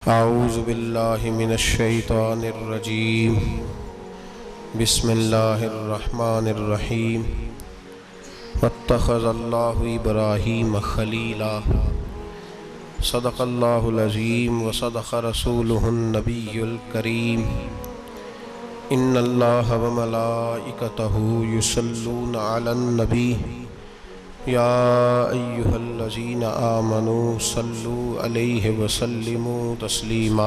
اعوذ باللہ من الشیطان الرجیم بسم اللہ الرحمن الرحیم واتخذ اللہ ابراہیم خلیلا صدق اللہ العظیم وصدق رسولہ النبی الکریم ان اللہ وملائکتہ یصلون علی النبی یا ایہا الذین آمنوا صلوا علیہ وسلموا تسلیما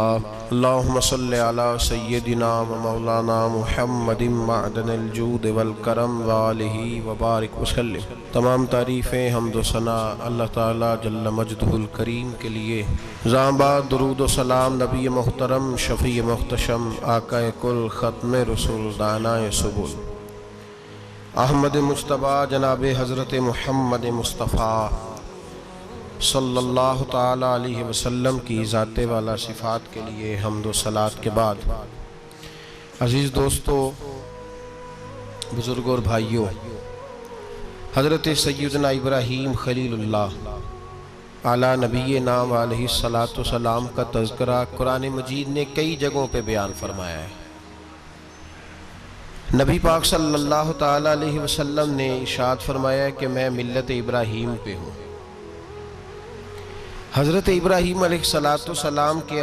اللہم صل علی سیدنا و مولانا محمد معدن الجود والکرم وآلہ وبارک وسلم۔ تمام تعریفیں حمد و ثنا اللہ تعالیٰ جل مجدہ الکریم کے لیے۔ زاں بعد درود و سلام نبی محترم شفیع محتشم آقا کل ختم رسول دانائے سبل احمد مجتبیٰ جناب حضرت محمد مصطفیٰ صلی اللہ تعالی علیہ وسلم کی ذات والا صفات کے لیے حمد و صلات کے بعد، عزیز دوستو، بزرگوں اور بھائیوں، حضرت سیدنا ابراہیم خلیل اللہ علی نبی نام علیہ السلام کا تذکرہ قرآن مجید نے کئی جگہوں پہ بیان فرمایا ہے۔ نبی پاک صلی اللہ تعالی علیہ وسلم نے ارشاد فرمایا کہ میں ملت ابراہیم پہ ہوں۔ حضرت ابراہیم علیہ السلام کے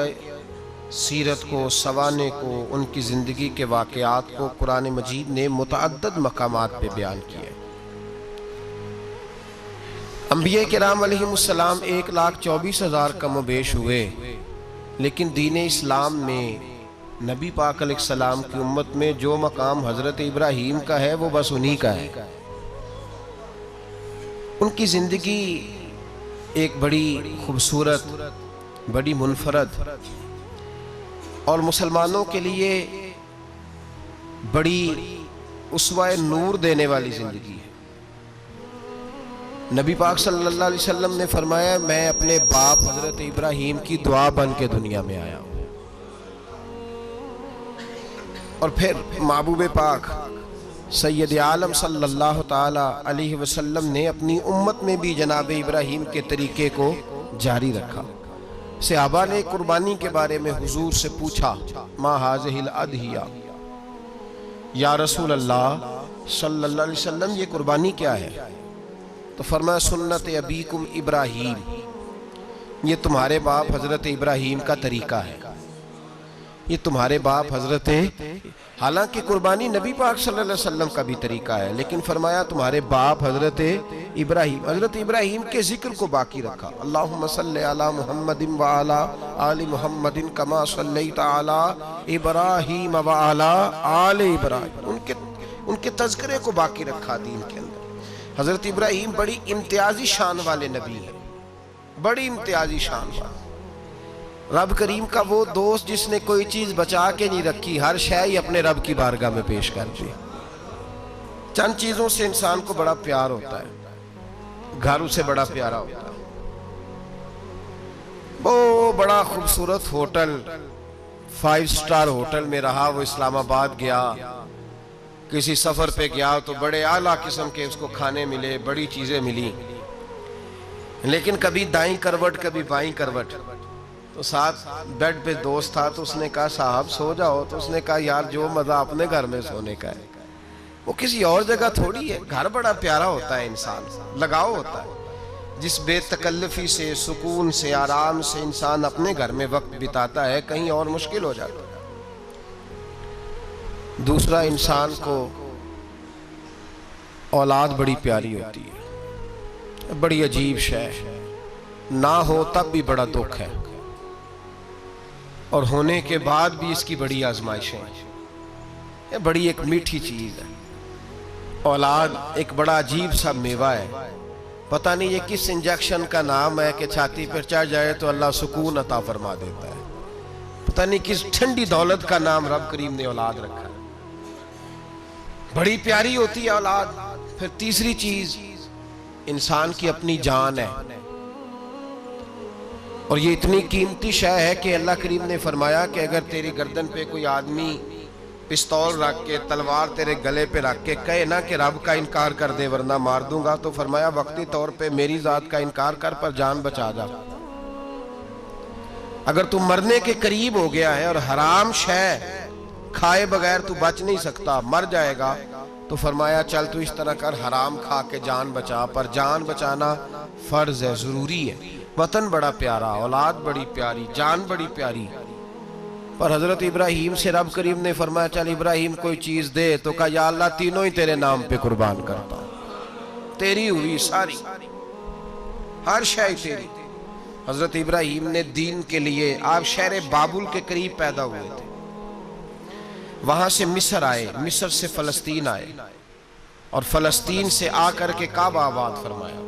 سیرت کو، سوانے کو، ان کی زندگی کے واقعات کو قرآن مجید نے متعدد مقامات پہ بیان کیا۔ انبیاء کرام علیہ السلام 1,24,000 کم و بیش ہوئے، لیکن دین اسلام میں نبی پاک علیہ السلام کی امت میں جو مقام حضرت ابراہیم کا ہے وہ بس انہی کا ہے۔ ان کی زندگی ایک بڑی خوبصورت، بڑی منفرد اور مسلمانوں کے لیے بڑی اسوہ نور دینے والی زندگی ہے۔ نبی پاک صلی اللہ علیہ وسلم نے فرمایا میں اپنے باپ حضرت ابراہیم کی دعا بن کے دنیا میں آیا ہوں، اور پھر محبوب پاک سید عالم صلی اللہ تعالی علیہ وسلم نے اپنی امت میں بھی جناب ابراہیم کے طریقے کو جاری رکھا۔ صحابہ نے قربانی کے بارے میں حضور سے پوچھا ما ہذہ الاضحیہ، یا رسول اللہ صلی اللہ علیہ وسلم یہ قربانی کیا ہے؟ تو فرمایا سنت ابیکم ابراہیم، یہ تمہارے باپ حضرت ابراہیم کا طریقہ ہے، یہ تمہارے باپ حضرت، حالانکہ قربانی نبی پاک صلی اللہ علیہ وسلم کا بھی طریقہ ہے، لیکن فرمایا تمہارے باپ حضرت ابراہیم کے ذکر کو باقی رکھا۔ اللہم صلی علی محمد وعلی آل محمد کما صلیت علی ابراہیم وعلی آل ابراہیم، ان کے تذکرے کو باقی رکھا دین کے اندر۔ حضرت ابراہیم بڑی امتیازی شان والے نبی ہیں، بڑی امتیازی شان والے۔ رب کریم کا وہ دوست جس نے کوئی چیز بچا کے نہیں رکھی، ہر شے ہی اپنے رب کی بارگاہ میں پیش کر دی۔ چند چیزوں سے انسان کو بڑا پیار ہوتا ہے، گھر اسے بڑا پیارا ہوتا ہے۔ وہ بڑا خوبصورت ہوٹل، 5 سٹار ہوٹل میں رہا، وہ اسلام آباد گیا، کسی سفر پہ گیا تو بڑے اعلیٰ قسم کے اس کو کھانے ملے، بڑی چیزیں ملی، لیکن کبھی دائیں کروٹ کبھی بائیں کروٹ۔ تو ساتھ بیڈ پہ دوست تھا تو اس نے کہا صاحب سو جاؤ، تو اس نے کہا یار جو مزہ اپنے گھر میں سونے کا ہے وہ کسی اور جگہ تھوڑی ہے۔ گھر بڑا پیارا ہوتا ہے، انسان لگاؤ ہوتا ہے، جس بے تکلفی سے، سکون سے، آرام سے انسان اپنے گھر میں وقت بتاتا ہے، کہیں اور مشکل ہو جاتا ہے۔ دوسرا، انسان کو اولاد بڑی پیاری ہوتی ہے، بڑی عجیب شے، نہ ہو تب بھی بڑا دکھ ہے، اور ہونے کے بعد بھی اس کی بڑی آزمائشیں ہیں۔ یہ بڑی ایک میٹھی چیز ہے۔ اولاد ایک بڑا عجیب سا میوہ ہے، پتہ نہیں یہ کس انجیکشن کا نام ہے کہ چھاتی پر چڑھ جائے تو اللہ سکون عطا فرما دیتا ہے، پتہ نہیں کس ٹھنڈی دولت کا نام رب کریم نے اولاد رکھا ہے۔ بڑی پیاری ہوتی ہے اولاد۔ پھر تیسری چیز انسان کی اپنی جان ہے، اور یہ اتنی قیمتی شے ہے کہ اللہ کریم نے فرمایا کہ اگر تیری گردن پہ کوئی آدمی پستول رکھ کے، تلوار تیرے گلے پہ رکھ کے کہے نہ کہ رب کا انکار کر دے ورنہ مار دوں گا، تو فرمایا وقتی طور پہ میری ذات کا انکار کر پر جان بچا جا۔ اگر تو مرنے کے قریب ہو گیا ہے اور حرام شے کھائے بغیر تو بچ نہیں سکتا، مر جائے گا، تو فرمایا چل تو اس طرح کر، حرام کھا کے جان بچا، پر جان بچانا فرض ہے، ضروری ہے۔ وطن بڑا پیارا، اولاد بڑی پیاری، جان بڑی پیاری، پر حضرت ابراہیم سے رب کریم نے فرمایا چل ابراہیم کوئی چیز دے، تو کہا یا اللہ تینوں ہی تیرے نام پہ قربان کرتا ہوں، تیری ہوئی ساری، ہر شے تیری۔ حضرت ابراہیم نے دین کے لیے، آپ شہر بابل کے قریب پیدا ہوئے تھے، وہاں سے مصر آئے، مصر سے فلسطین آئے، اور فلسطین سے آ کر کے کعبہ آباد فرمایا۔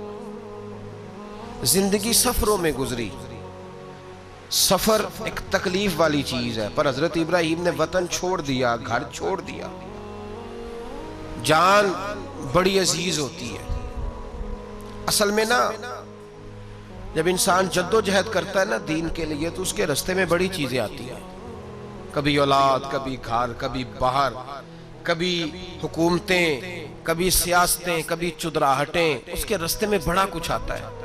زندگی سفروں میں گزری، سفر ایک تکلیف والی چیز ہے، پر حضرت ابراہیم نے وطن چھوڑ دیا، گھر چھوڑ دیا۔ جان بڑی عزیز ہوتی ہے اصل میں نا، جب انسان جد و جہد کرتا ہے نا دین کے لیے، تو اس کے رستے میں بڑی چیزیں آتی ہیں، کبھی اولاد، کبھی گھر، کبھی باہر، کبھی حکومتیں، کبھی سیاستیں، کبھی چدراہٹیں، اس کے رستے میں بڑا کچھ آتا ہے،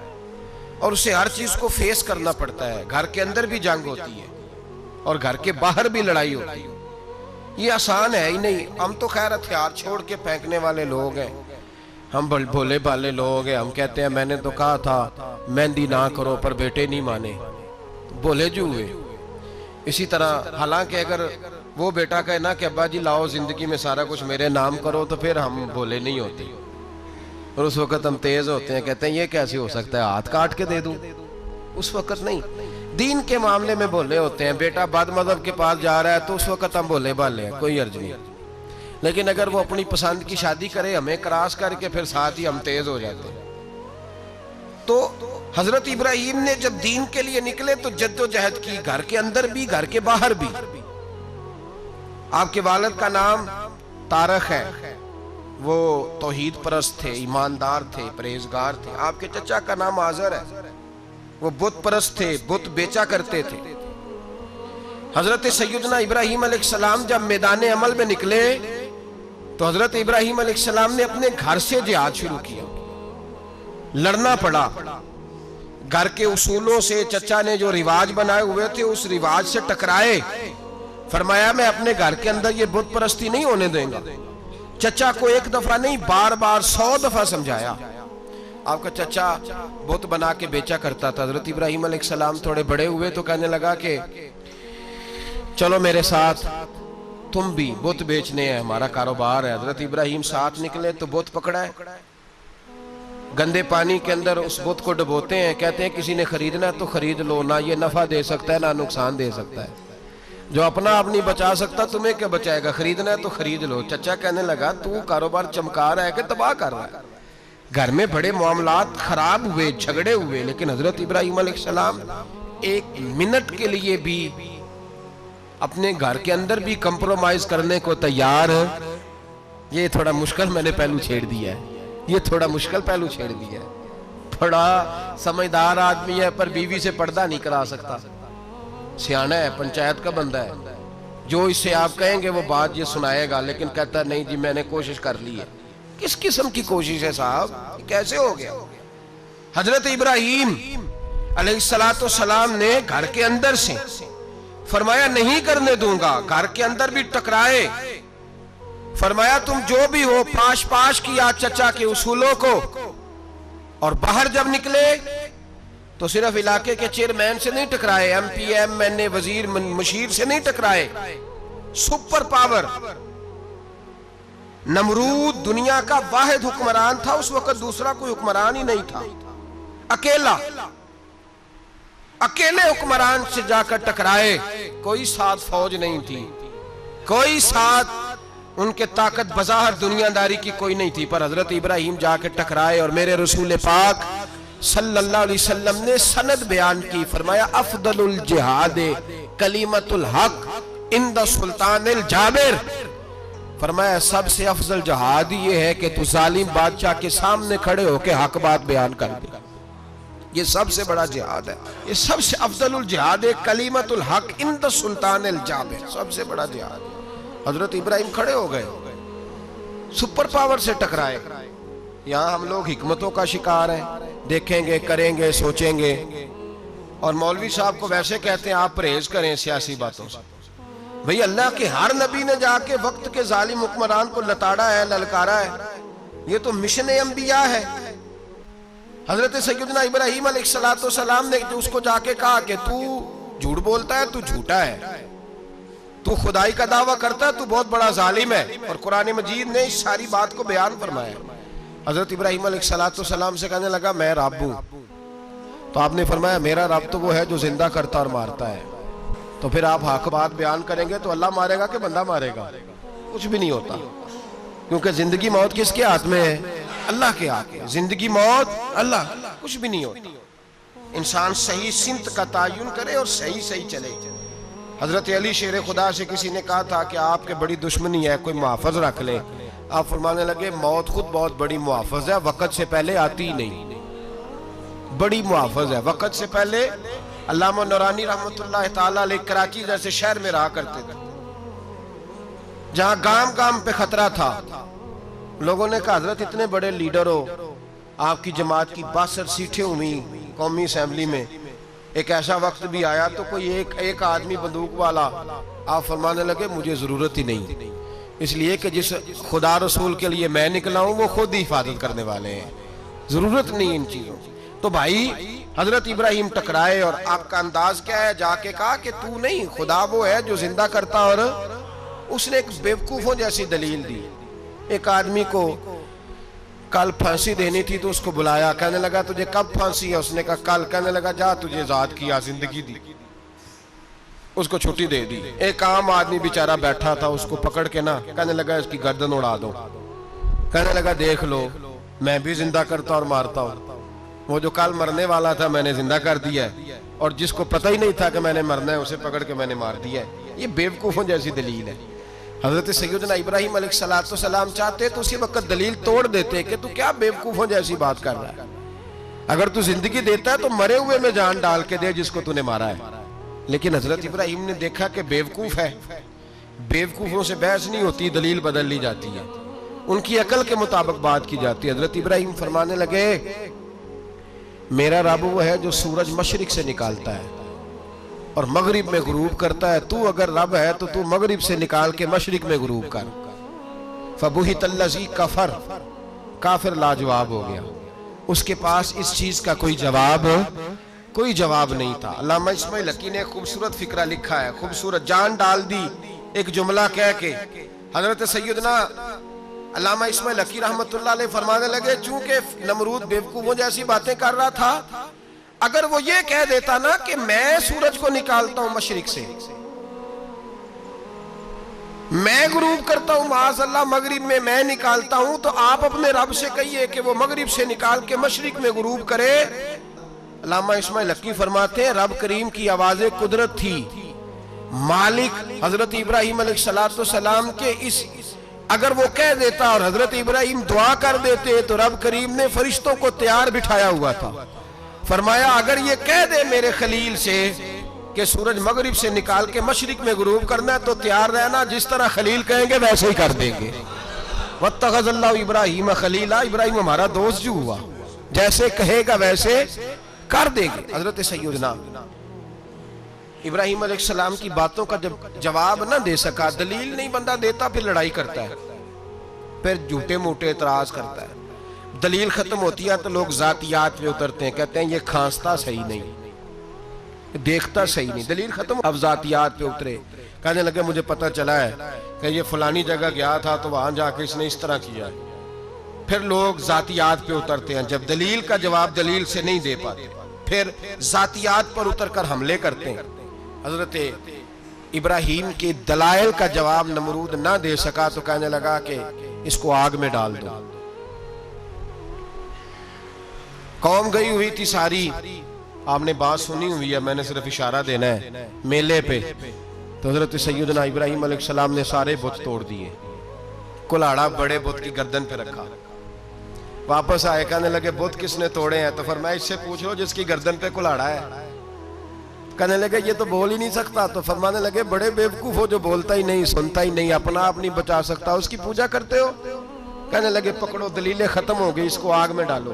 اور اسے ہر چیز کو فیس کرنا پڑتا ہے۔ گھر کے اندر بھی جنگ ہوتی ہے اور گھر کے باہر بھی لڑائی ہوتی ہے، یہ آسان ہے ہی نہیں۔ ہم تو خیر ہتھیار چھوڑ کے پھینکنے والے لوگ ہیں، ہم بھولے بھالے لوگ ہیں، ہم کہتے ہیں میں نے تو کہا تھا مہندی نہ کرو، پر بیٹے نہیں مانے، بھولے جو ہوئے۔ اسی طرح حالانکہ اگر وہ بیٹا کہے نا کہ ابا جی لاؤ زندگی میں سارا کچھ میرے نام کرو، تو پھر ہم بھولے نہیں ہوتے، اور اس وقت ہم تیز ہوتے ہیں، کہتے ہیں یہ کیسے ہو سکتا ہے، ہاتھ کاٹ کے دے دوں۔ اس وقت نہیں، دین کے معاملے میں بھولے ہوتے ہیں۔ بیٹا بد مذہب کے پاس جا رہا ہے تو اس وقت ہم بھولے بھالے ہیں، کوئی عرض نہیں، لیکن اگر وہ اپنی پسند کی شادی کرے ہمیں کراس کر کے، پھر ساتھ ہی ہم تیز ہو جاتے ہیں۔ تو حضرت ابراہیم نے جب دین کے لیے نکلے تو جد و جہد کی، گھر کے اندر بھی گھر کے باہر بھی۔ آپ کے والد کا نام طارق ہے، وہ توحید پرست تھے، ایماندار تھے، پرہیزگار تھے۔ آپ کے چچا کا نام آزر ہے، وہ بت پرست تھے، بت بیچا کرتے تھے۔ حضرت سیدنا ابراہیم علیہ السلام جب میدان عمل میں نکلے تو حضرت ابراہیم علیہ السلام نے اپنے گھر سے جہاد شروع کیا، لڑنا پڑا۔ گھر کے اصولوں سے چچا نے جو رواج بنائے ہوئے تھے اس رواج سے ٹکرائے، فرمایا میں اپنے گھر کے اندر یہ بت پرستی نہیں ہونے دیں گا۔ چچا کو ایک دفعہ نہیں بار بار 100 دفعہ سمجھایا۔ آپ کا چچا بت بنا کے بیچا کرتا تھا۔ حضرت ابراہیم علیہ السلام تھوڑے بڑے ہوئے تو کہنے لگا کہ چلو میرے ساتھ، تم بھی بت بیچنے ہیں، ہمارا کاروبار ہے۔ حضرت ابراہیم ساتھ نکلے تو بت پکڑا ہے، گندے پانی کے اندر اس بت کو ڈبوتے ہیں، کہتے ہیں کسی نے خریدنا تو خرید لو، نہ یہ نفع دے سکتا ہے نہ نقصان دے سکتا ہے، جو اپنا آپ نہیں بچا سکتا تمہیں کیا بچائے گا، خریدنا ہے تو خرید لو۔ چچا کہنے لگا تو کاروبار چمکا رہا ہے کہ تباہ کر رہا ہے۔ گھر میں بڑے معاملات خراب ہوئے، جھگڑے ہوئے، لیکن حضرت ابراہیم علیہ السلام ایک منٹ کے لیے بھی اپنے گھر کے اندر بھی کمپرومائز کرنے کو تیار۔ یہ تھوڑا مشکل میں نے پہلو چھیڑ دیا ہے، یہ تھوڑا مشکل پہلو چھیڑ دیا ہے۔ بڑا سمجھدار آدمی ہے پر بیوی سے پردہ نہیں کرا سکتا، سیانہ ہے، پنچایت کا بندہ ہے، جو اس سے آپ کہیں گے وہ بات یہ سنائے گا، لیکن کہتا ہے نہیں جی میں نے کوشش کر لی ہے۔ کس قسم کی کوشش ہے صاحب، کیسے ہو گیا؟ حضرت ابراہیم علیہ السلام نے گھر کے اندر سے فرمایا نہیں کرنے دوں گا، گھر کے اندر بھی ٹکرائے، فرمایا تم جو بھی ہو پاش پاش کیا چچا کے اصولوں کو، اور باہر جب نکلے تو صرف علاقے کے چیئرمین سے نہیں ٹکرائے، ایم پی ایم این اے وزیر مشیر سے نہیں ٹکرائے، سپر پاور نمرود دنیا کا واحد حکمران تھا اس وقت، دوسرا کوئی حکمران ہی نہیں تھا، اکیلے حکمران سے جا کر ٹکرائے، کوئی ساتھ فوج نہیں تھی، کوئی ساتھ ان کے طاقت بظاہر دنیا داری کی کوئی نہیں تھی، پر حضرت ابراہیم جا کے ٹکرائے، اور میرے رسول پاک صلی اللہ علیہ وسلم نے سند بیان کی، فرمایا افضل الجہاد کلمۃ الحق عند سلطان الجابر، فرمایا سب سے افضل جہاد یہ ہے کہ تو ظالم بادشاہ کے سامنے کھڑے ہو کے حق بات بیان کر دے، یہ سب سے بڑا جہاد ہے، یہ سب سے افضل الجہاد کلمۃ الحق عند سلطان الجابر، سب سے بڑا جہاد ہے۔ حضرت ابراہیم کھڑے ہو گئے، سپر پاور سے ٹکرائے۔ یہاں ہم لوگ حکمتوں کا شکار ہیں، دیکھیں گے، کریں گے، سوچیں گے، اور مولوی صاحب کو ویسے کہتے ہیں آپ پرہیز کریں سیاسی باتوں سے. بھئی اللہ کے ہر نبی نے جا کے وقت کے ظالم حکمران کو لتاڑا ہے, للکارا ہے. یہ تو مشن انبیاء ہے. حضرت سیدنا ابراہیم علیہ السلام نے اس کو جا کے کہا کہ تو جھوٹ بولتا ہے, تو جھوٹا ہے, تو خدائی کا دعویٰ کرتا ہے, تو بہت بڑا ظالم ہے. اور قرآن مجید نے اس ساری بات کو بیان فرمایا. حضرت ابراہیم علیہ السلام سے کہنے لگا میں رب ہوں. تو آپ نے فرمایا میرا رب تو وہ ہے جو زندہ کرتا اور مارتا ہے. تو پھر آپ حق بات بیان کریں گے تو اللہ مارے گا کہ بندہ مارے گا؟ کچھ بھی نہیں ہوتا, کیونکہ زندگی موت کس کے ہاتھ میں ہے؟ اللہ کے ہاتھ میں. زندگی موت اللہ, کچھ بھی نہیں ہوتا. انسان صحیح سمت کا تعین کرے اور صحیح چلے. حضرت علی شیر خدا سے کسی نے کہا تھا کہ آپ کے بڑی دشمنی ہے, کوئی محافظ رکھ لے. آپ فرمانے لگے موت خود بہت بڑی محافظ ہے, وقت سے پہلے آتی ہی نہیں. بڑی محافظ ہے, وقت سے پہلے. علامہ نورانی رحمت اللہ تعالیٰ علیہ کراچی جیسے شہر میں رہا کرتے تھے, جہاں گام گام پہ خطرہ تھا. لوگوں نے کہا حضرت اتنے بڑے لیڈر ہو, آپ کی جماعت کی 62 سیٹیں ہوئی قومی اسمبلی میں, ایک ایسا وقت بھی آیا تو کوئی ایک آدمی بندوق والا. آپ فرمانے لگے مجھے ضرورت ہی نہیں, اس لیے کہ جس خدا رسول کے لیے میں نکلا ہوں وہ خود ہی حفاظت کرنے والے ہیں, ضرورت نہیں ان چیزوں. تو بھائی حضرت ابراہیم ٹکرائے اور آپ کا انداز کیا ہے؟ جا کے کہا کہ تو نہیں, خدا وہ ہے جو زندہ کرتا. اور اس نے ایک بیوقوفوں جیسی دلیل دی. ایک آدمی کو کل پھانسی دینی تھی تو اس کو بلایا, کہنے لگا تجھے کب پھانسی ہے؟ اس نے کہا کل. کہنے لگا جا تجھے آزاد کیا, زندگی دی, اس کو چھٹی دے دی. ایک عام آدمی بیچارہ بیٹھا تھا, اس کو پکڑ کے نا کہنے لگا اس کی گردن اڑا دو. کہنے لگا دیکھ لو میں بھی زندہ کرتا اور مارتا ہوں, وہ جو کل مرنے والا تھا میں نے زندہ کر دیا ہے, اور جس کو پتہ ہی نہیں تھا کہ میں نے مرنا ہے اسے پکڑ کے میں نے مار دیا ہے. یہ بیوقوفوں جیسی دلیل ہے. حضرت سیدنا ابراہیم علیہ السلام چاہتے تو اسی وقت دلیل توڑ دیتے کہ تو کیا بیوقوفوں جیسی بات کر رہا ہے, اگر تو زندگی دیتا ہے تو مرے ہوئے میں جان ڈال کے دے جس کو تو نے مارا ہے. لیکن حضرت ابراہیم نے دیکھا کہ بیوقوف ہے, بیوقوفوں سے بحث نہیں ہوتی, دلیل بدل لی جاتی ہے, ان کی عقل کے مطابق بات کی جاتی ہے. حضرت ابراہیم فرمانے لگے میرا رب وہ ہے جو سورج مشرق سے نکالتا ہے اور مغرب میں غروب کرتا ہے. تو اگر رب ہے تو تو مغرب سے نکال کے مشرق میں غروب کر. فبہت الذی کفر, کافر لاجواب ہو گیا, اس کے پاس اس چیز کا کوئی جواب نہیں تھا. علامہ اسماعیل حقی نے خوبصورت فکرہ لکھا ہے, خوبصورت جان ڈال دی ایک جملہ کہہ کے. حضرت سیدنا علامہ اسماعیل حقی رحمت اللہ علیہ فرمانے لگے چونکہ نمرود بیوقوفوں جیسی باتیں کر رہا تھا, اگر وہ یہ کہہ دیتا نا کہ میں سورج کو نکالتا ہوں مشرق سے, میں غروب کرتا ہوں معاذ اللہ مغرب میں میں نکالتا ہوں, تو آپ اپنے رب سے کہیے کہ وہ مغرب سے نکال کے مشرق میں غروب کرے. علامہ اسماعیل حقی فرماتے ہیں رب کریم کی آواز قدرت تھی, مالک حضرت ابراہیم علیہ السلام کے اس, اگر وہ کہہ دیتا اور حضرت ابراہیم دعا کر دیتے تو رب کریم نے فرشتوں کو تیار بٹھایا ہوا تھا. فرمایا اگر یہ کہہ دے میرے خلیل سے کہ سورج مغرب سے نکال کے مشرق میں غروب کرنا ہے تو تیار رہنا, جس طرح خلیل کہیں گے ویسے ہی کر دیں گے. واتخذ اللہ ابراہیم خلیلا, ابراہیم ہمارا دوست جو ہوا, جیسے کہے گا ویسے کر دیں گے. حضرت سیدنا ابراہیم علیہ السلام کی باتوں کا جب جواب نہ دے سکا, دلیل نہیں بندہ دیتا, پھر لڑائی کرتا ہے, پھر جھوٹے موٹے اعتراض کرتا ہے. دلیل ختم ہوتی ہے تو لوگ ذاتیات پہ اترتے ہیں, کہتے ہیں یہ کھانستا صحیح نہیں, دیکھتا صحیح نہیں. دلیل ختم, اب ذاتیات پہ اترے, کہنے لگے مجھے پتہ چلا ہے کہ یہ فلانی جگہ گیا تھا تو وہاں جا کے اس نے اس طرح کیا. پھر لوگ ذاتیات پہ اترتے ہیں, جب دلیل کا جواب دلیل سے نہیں دے پاتے پھر ذاتیات پر اتر کر حملے کرتے ہیں. حضرت ابراہیم کے دلائل کا جواب نمرود نہ دے سکا تو کہنے لگا کہ اس کو آگ میں ڈال دو. قوم گئی ہوئی تھی ساری, آپ نے بات سنی ہوئی ہے, میں نے صرف اشارہ دینا ہے, میلے پہ. تو حضرت سیدنا ابراہیم علیہ السلام نے سارے بت توڑ دیے, کلاڑا بڑے بت کی گردن پہ رکھا. واپس آئے, کہنے لگے بت کس نے توڑے ہیں؟ تو فرمایا اس سے پوچھ لو جس کی گردن پہ کلاڑا ہے. کہنے لگے یہ تو بول ہی نہیں سکتا. تو فرمانے لگے بڑے بیوقوف ہو, جو بولتا ہی نہیں, سنتا ہی نہیں, اپنا آپ نہیں بچا سکتا, اس کی پوجا کرتے ہو. کہنے لگے پکڑو, دلیلیں ختم ہو گئی, اس کو آگ میں ڈالو.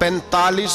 45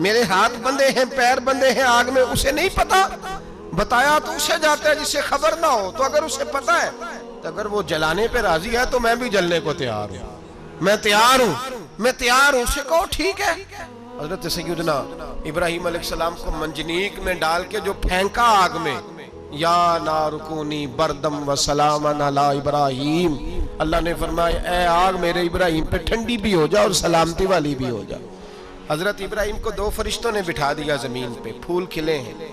میرے ہاتھ بندے ہیں پیر بندے ہیں آگ میں، اسے نہیں پتا؟ بتایا تو اسے جاتا ہے جس سے خبر نہ ہو۔ تو اگر اسے پتا ہے تو اگر وہ جلانے پہ راضی ہے تو میں بھی جلنے کو تیار ہوں، میں تیار ہوں، میں تیار ہوں۔ اسے کہو ٹھیک ہے۔ حضرت سیدنا ابراہیم علیہ السلام کو منجنیق میں ڈال کے جو پھینکا آگ میں، یا نار کونی بردم و سلاما علی ابراہیم، اللہ نے فرمایا اے آگ میرے ابراہیم پہ ٹھنڈی بھی ہو جا اور سلامتی والی بھی ہو جا۔ حضرت ابراہیم کو 2 فرشتوں نے بٹھا دیا زمین پہ، پھول کھلے ہیں،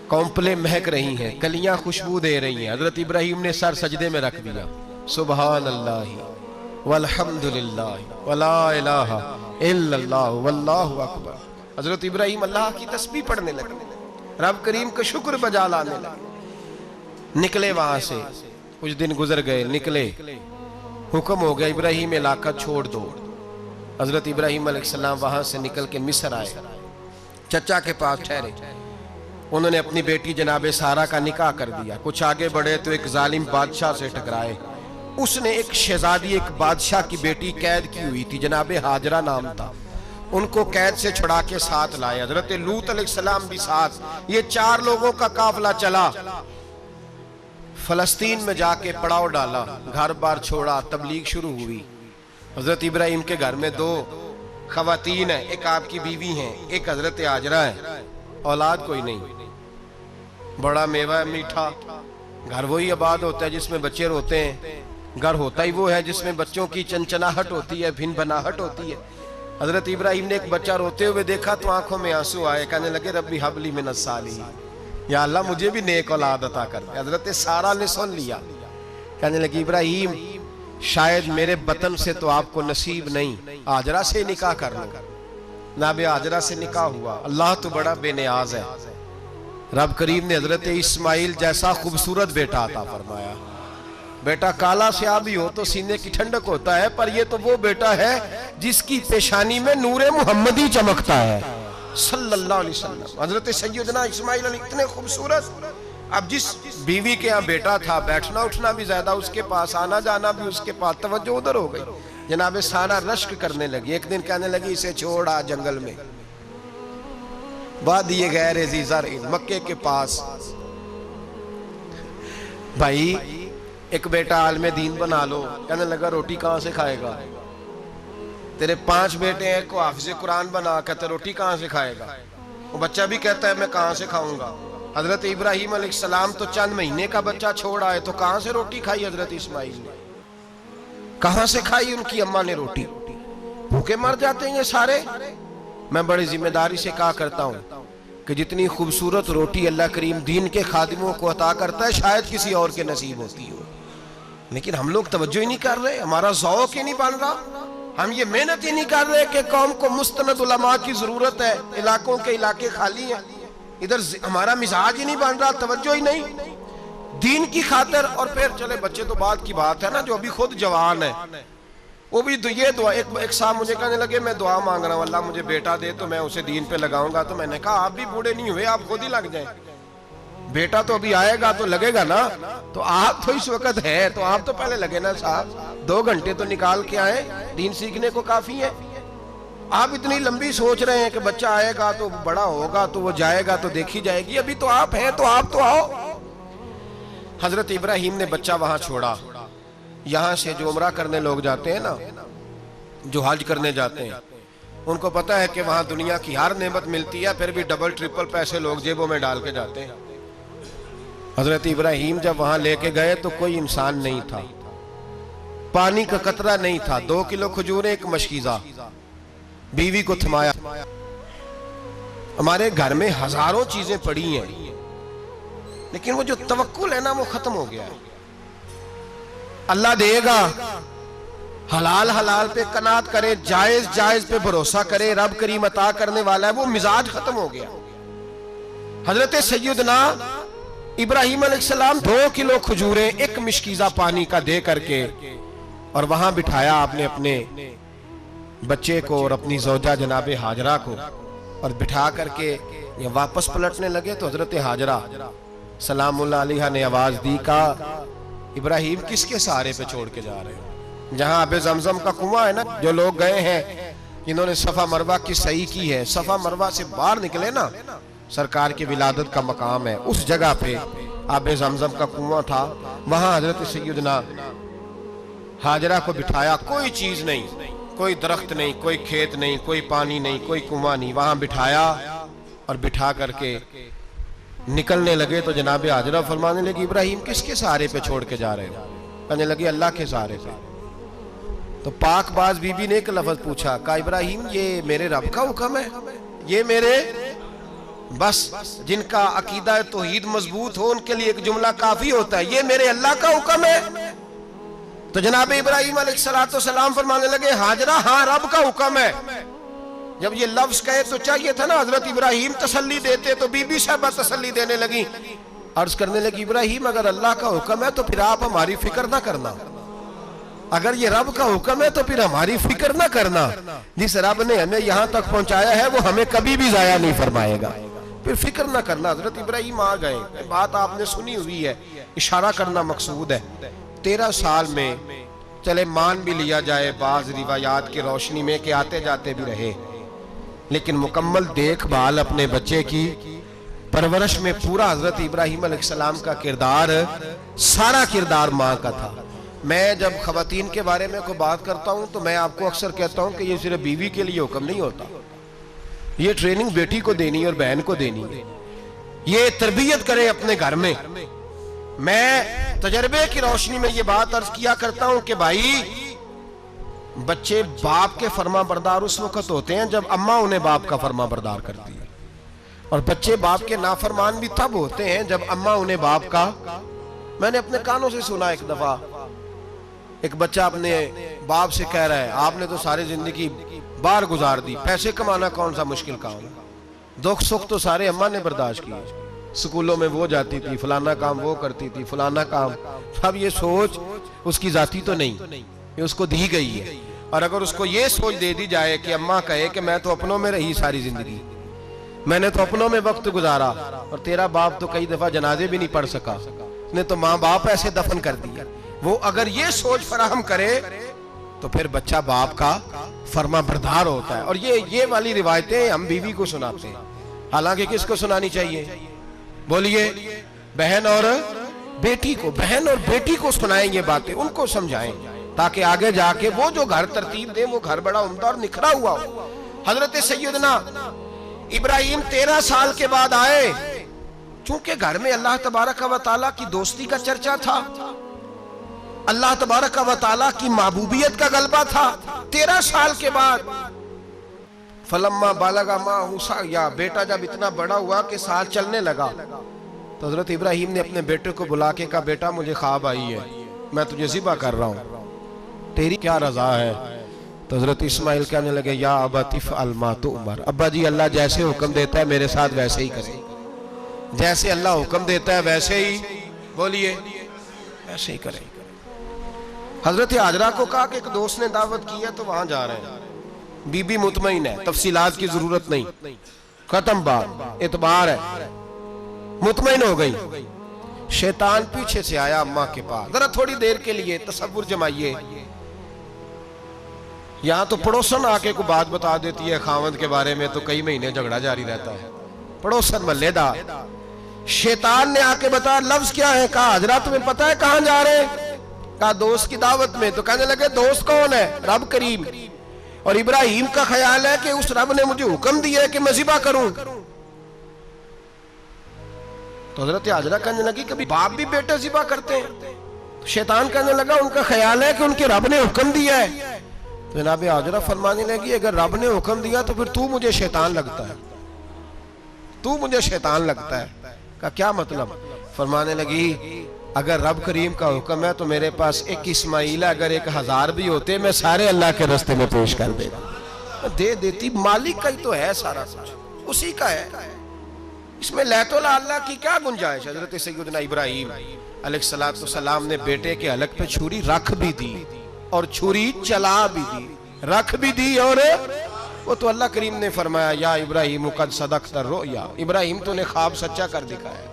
کونپلیں مہک رہی ہیں، کلیاں خوشبو دے رہی ہیں۔ حضرت ابراہیم نے سر سجدے میں رکھ دیا، سبحان اللہ والحمدللہ ولا الہ الا اللہ واللہ اکبر۔ حضرت ابراہیم اللہ کی تسبیح پڑھنے لگے، رب کریم کا شکر بجا لانے لگے۔ نکلے وہاں سے، کچھ دن گزر گئے، نکلے، حکم ہو گیا ابراہیم علاقہ چھوڑ دو۔ حضرت ابراہیم علیہ السلام وہاں سے نکل کے مصر آئے، چچا کے پاس ٹھہرے۔ انہوں نے اپنی بیٹی جناب سارہ کا نکاح کر دیا۔ کچھ آگے بڑھے تو ایک ظالم بادشاہ سے ٹکرائے، اس نے ایک شہزادی، ایک بادشاہ کی بیٹی قید کی ہوئی تھی، جناب ہاجرہ نام تھا، ان کو قید سے چھڑا کے ساتھ لائے۔ حضرت لوط علیہ السلام بھی ساتھ، یہ 4 لوگوں کا قافلہ چلا، فلسطین میں جا کے پڑاؤ ڈالا، گھر بار چھوڑا، تبلیغ شروع ہوئی۔ حضرت ابراہیم کے گھر میں 2 خواتین ہیں، ایک آپ کی بیوی ہیں، ایک حضرت ہاجرہ ہے، اولاد کوئی نہیں، بڑا میوہ میٹھا، گھر وہی آباد ہوتا ہے جس میں بچے روتے ہیں، گھر ہوتا ہی وہ ہے جس میں بچوں کی چنچناہٹ ہوتی ہے، بھن بھناہٹ ہوتی ہے۔ حضرت ابراہیم نے ایک بچہ روتے ہوئے دیکھا تو آنکھوں میں آنسو آئے، کہنے لگے ربی حب لی من الصالحین، یا اللہ مجھے بھی نیک اولاد عطا کر دے۔ حضرت سارہ نے سن لیا، کہنے لگی ابراہیم شاید میرے بطن سے تو آپ کو نصیب نہیں، ہاجرہ سے نکاح کر لو۔ جناب ہاجرہ سے نکاح ہوا۔ اللہ تو بڑا بے نیاز ہے، رب کریم نے حضرت اسماعیل جیسا خوبصورت بیٹا عطا فرمایا۔ بیٹا کالا سیاہ بھی ہو تو سینے کی ٹھنڈک ہوتا ہے، پر یہ تو وہ بیٹا ہے جس کی پیشانی میں نور محمدی چمکتا ہے صلی اللہ علیہ وسلم۔ حضرت سیدنا اسماعیل علیہ اتنے خوبصورت، اب جس بیوی کے ہاں بیٹا تھا، بیٹھنا اٹھنا بھی زیادہ اس کے پاس، آنا جانا بھی اس کے پاس، توجہ ادھر ہو گئی۔ جناب سارہ رشک کرنے لگی، ایک دن کہنے لگی اسے چھوڑا جنگل میں، وادی غیر ذی زرع، مکے کے پاس۔ بھائی ایک بیٹا عالم دین بنا لو، کہنے لگا روٹی کہاں سے کھائے گا؟ تیرے 5 بیٹے ہیں، کو حافظ قرآن بنا، کہتے روٹی کہاں سے کھائے گا؟ وہ بچہ بھی کہتا ہے میں کہاں سے کھاؤں گا؟ حضرت ابراہیم علیہ السلام تو چند مہینے کا بچہ چھوڑ آئے، تو کہاں سے روٹی کھائی حضرت اسماعیل نے؟ کہاں سے کھائی ان کی اماں نے روٹی؟ بھوکے مر جاتے ہیں یہ سارے۔ میں بڑی ذمہ داری سے کہا کرتا ہوں کہ جتنی خوبصورت روٹی اللہ کریم دین کے خادموں کو عطا کرتا ہے شاید کسی اور کے نصیب ہوتی ہو، لیکن ہم لوگ توجہ ہی نہیں کر رہے، ہمارا ذوق ہی نہیں بن رہا، ہم یہ محنت ہی نہیں کر رہے کہ قوم کو مستند علماء کی ضرورت ہے، علاقوں کے علاقے خالی ہیں، ادھر ہمارا مزاج ہی نہیں بن رہا، توجہ ہی نہیں دین کی خاطر۔ اور پھر چلے بچے تو بعد کی بات ہے نا، جو ابھی خود جوان ہے وہ بھی یہ دعا، ایک صاحب مجھے کہنے لگے میں دعا مانگ رہا ہوں اللہ مجھے بیٹا دے تو میں اسے دین پہ لگاؤں گا، تو میں نے کہا آپ بھی بوڑھے نہیں ہوئے، آپ خود ہی لگ جائیں، بیٹا تو ابھی آئے گا تو لگے گا نا، تو آپ تو اس وقت ہے تو آپ تو پہلے لگے نا صاحب، 2 گھنٹے تو نکال کے آئے، دین سیکھنے کو کافی ہے۔ آپ اتنی لمبی سوچ رہے ہیں کہ بچہ آئے گا تو بڑا ہوگا تو وہ جائے گا تو دیکھی جائے گی، ابھی تو آپ ہیں تو آپ تو آؤ۔ حضرت ابراہیم نے بچہ وہاں چھوڑا۔ یہاں سے جو عمرہ کرنے لوگ جاتے ہیں نا، جو حج کرنے جاتے ہیں، ان کو پتا ہے کہ وہاں دنیا کی ہر نعمت ملتی ہے، پھر بھی ڈبل ٹرپل پیسے لوگ جیبوں میں ڈال کے جاتے ہیں۔ حضرت ابراہیم جب وہاں لے کے گئے تو کوئی انسان نہیں تھا، پانی کا قطرہ نہیں تھا، 2 کلو کھجوریں، ایک مشکیزہ، بیوی کو تھمایا۔ ہمارے گھر میں ہزاروں چیزیں پڑی ہیں، لیکن وہ جو توکل ہے نا وہ ختم ہو گیا ہے۔ اللہ دے گا، حلال حلال پہ قناعت کرے، جائز جائز پہ بھروسہ کرے، رب کریم عطا کرنے والا ہے، وہ مزاج ختم ہو گیا۔ حضرت سیدنا ابراہیم علیہ السلام 2 کلو کھجوریں، 1 مشکیزہ پانی کا دے کر کے، اور وہاں بٹھایا آپ نے اپنے بچے کو اور اپنی زوجہ جناب ہاجرہ کو، اور بٹھا کر کے یہ واپس پلٹنے لگے تو حضرت ہاجرہ سلام اللہ علیہ نے آواز دی، کہا ابراہیم کس کے سہارے پہ چھوڑ کے جا رہے ہو؟ جہاں آب زمزم کا کنواں ہے نا، جو لوگ گئے ہیں انہوں نے صفا مروہ کی صحیح کی ہے. صفا مروہ سے باہر نکلے نا، سرکار کی ولادت کا مقام ہے، اس جگہ پہ آب زمزم کا کنواں تھا، وہاں حضرت سیدنا ہاجرہ کو بٹھایا. کوئی چیز نہیں، کوئی درخت نہیں، کوئی کھیت نہیں، کوئی پانی نہیں، کوئی کنواں نہیں، وہاں بٹھایا اور بٹھا کر کے نکلنے لگے تو جناب ہاجرہ فرمانے لگی ابراہیم کس کے سہارے پہ چھوڑ کے جا رہے ہو؟ کہنے لگی اللہ کے سہارے پہ. تو پاک باز بی بی نے ایک لفظ پوچھا، کہا ابراہیم یہ میرے رب کا حکم ہے؟ یہ میرے بس جن کا عقیدہ توحید مضبوط ہو ان کے لیے ایک جملہ کافی ہوتا ہے، یہ میرے اللہ کا حکم ہے؟ تو جناب ابراہیم علیہ السلام فرمانے لگے ہاجرہ ہاں رب کا حکم ہے. جب یہ لفظ کہے تو چاہیے تھا نا حضرت ابراہیم تسلی دیتے، تو بی بی صاحبہ تسلی دینے لگی، عرض کرنے لگی ابراہیم اگر اللہ کا حکم ہے تو پھر آپ ہماری فکر نہ کرنا. اگر یہ رب کا حکم ہے تو پھر ہماری فکر نہ کرنا. جس رب نے ہمیں یہاں تک پہنچایا ہے وہ ہمیں کبھی بھی ضائع نہیں فرمائے گا، پھر فکر نہ کرنا. حضرت ابراہیم آ گئے. بات آپ نے سنی ہوئی ہے، اشارہ کرنا مقصود ہے. 13 سال میں چلے مان بھی لیا جائے بعض روایات کی روشنی میں کہ آتے جاتے بھی رہے، لیکن مکمل دیکھ بھال اپنے بچے کی پرورش میں پورا حضرت ابراہیم علیہ السلام کا کردار، سارا کردار ماں کا تھا. میں جب خواتین کے بارے میں کوئی بات کرتا ہوں تو میں آپ کو اکثر کہتا ہوں کہ یہ صرف بیوی کے لیے حکم نہیں ہوتا، یہ ٹریننگ بیٹی کو دینی اور بہن کو دینی ہے. یہ تربیت کرے اپنے گھر میں. میں تجربے کی روشنی میں یہ بات عرض کیا کرتا ہوں کہ بھائی بچے باپ کے فرما بردار اس وقت ہوتے ہیں جب اماں انہیں باپ کا فرما بردار کرتی ہے، اور بچے باپ کے نافرمان بھی تب ہوتے ہیں جب اماں انہیں باپ کا. میں نے اپنے کانوں سے سنا ایک دفعہ ایک بچہ اپنے باپ سے کہہ رہا ہے آپ نے تو ساری زندگی باہر گزار دی، پیسے کمانا کون سا مشکل کام ہے، دکھ سکھ تو سارے اماں نے برداشت کیے، سکولوں میں وہ جاتی تھی، فلانا کام وہ کرتی تھی، فلانا کام. اب یہ سوچ اس کی ذاتی تو نہیں، یہ اس کو دی گئی ہے. اور اگر اس کو یہ سوچ دے دی جائے کہ اماں کہے کہ میں تو اپنوں میں رہی ساری زندگی، میں نے تو اپنوں میں وقت گزارا، اور تیرا باپ تو کئی دفعہ جنازے بھی نہیں پڑھ سکا، اس نے تو ماں باپ ایسے دفن کر دیا، وہ اگر یہ سوچ فراہم کرے تو پھر بچہ باپ کا فرما بردار ہوتا ہے. اور یہ والی روایتیں ہم بیوی کو سناتے ہیں، حالانکہ کس کو سنانی چاہیے؟ بولیے بہن اور بیٹی کو. بہن اور بیٹی کو سنائیں یہ باتیں، ان کو سمجھائیں تاکہ آگے جا کے وہ جو گھر ترتیب دیں وہ گھر بڑا عمدہ اور نکھرا ہوا ہو. حضرت سیدنا ابراہیم 13 سال کے بعد آئے، چونکہ گھر میں اللہ تبارک و تعالیٰ کی دوستی کا چرچا تھا، اللہ تبارک و تعالیٰ کی محبوبیت کا غلبہ تھا. 13 سال کے بعد فلما بالغ معہ سعیا، بیٹا جب اتنا بڑا ہوا کہ سال چلنے لگا تو حضرت ابراہیم نے اپنے بیٹے کو بلا کے کہا بیٹا مجھے خواب آئی ہے، میں تجھے ذبح کر رہا ہوں، تیری کیا رضا ہے؟ تو حضرت اسماعیل کہنے لگے یا ابت افعل ما تؤمر، ابا جی اللہ جیسے حکم دیتا ہے میرے ساتھ ویسے ہی کرے، جیسے اللہ حکم دیتا ہے ویسے ہی، بولیے ویسے ہی کرے. حضرت ہاجرہ کو کہا کہ ایک دوست نے دعوت کی ہے تو وہاں جا رہے ہیں. بی بی مطمئن ہے، تفصیلات کی ضرورت نہیں، ختم بات، اعتبار ہے، مطمئن ہو گئی. شیطان پیچھے سے آیا اماں کے پاس. ذرا تھوڑی دیر کے لیے تصور جمائیے، یہاں تو پڑوسن آ کے کوئی بات بتا دیتی ہے خاوند کے بارے میں تو کئی مہینے جھگڑا جاری رہتا ہے، پڑوسن محلے دار. شیطان نے آ کے بتا لفظ کیا ہے؟ کہا حضرات تمہیں پتا ہے کہاں جا رہے ہیں؟ کہا دوست کی دعوت میں. تو کہنے لگے دوست کون ہے؟ رب کریم. اور ابراہیم کا خیال ہے کہ اس رب نے مجھے حکم دیا ہے کہ میں ذبح کروں. تو حضرت ہاجرہ کہنے لگی کبھی باپ بھی بیٹے ذبح کرتے ہیں؟ شیطان کہنے لگا ان کا خیال ہے کہ ان کے رب نے حکم دیا ہے. تو جناب ہاجرہ فرمانے لگی اگر رب نے حکم دیا تو پھر تو مجھے شیطان لگتا ہے، تو مجھے شیطان لگتا ہے. کہا کیا مطلب؟ فرمانے لگی اگر رب کریم کا حکم ہے تو میرے پاس ایک اسماعیل ہے، اگر 1000 بھی ہوتے میں سارے اللہ کے راستے میں پیش کر دے دیتی. مالک کا ہی تو ہے سارا کچھ، اسی کا ہے، اس میں لیت اللہ کی کیا گنجائش. حضرت سیدنا ابراہیم علیہ السلام نے بیٹے کے حلق پہ چھری رکھ بھی دی اور چھری چلا بھی دی، رکھ بھی دی، اور وہ تو اللہ کریم نے فرمایا یا ابراہیم قد صدقت الرؤیا، ابراہیم تو نے خواب سچا کر دکھایا،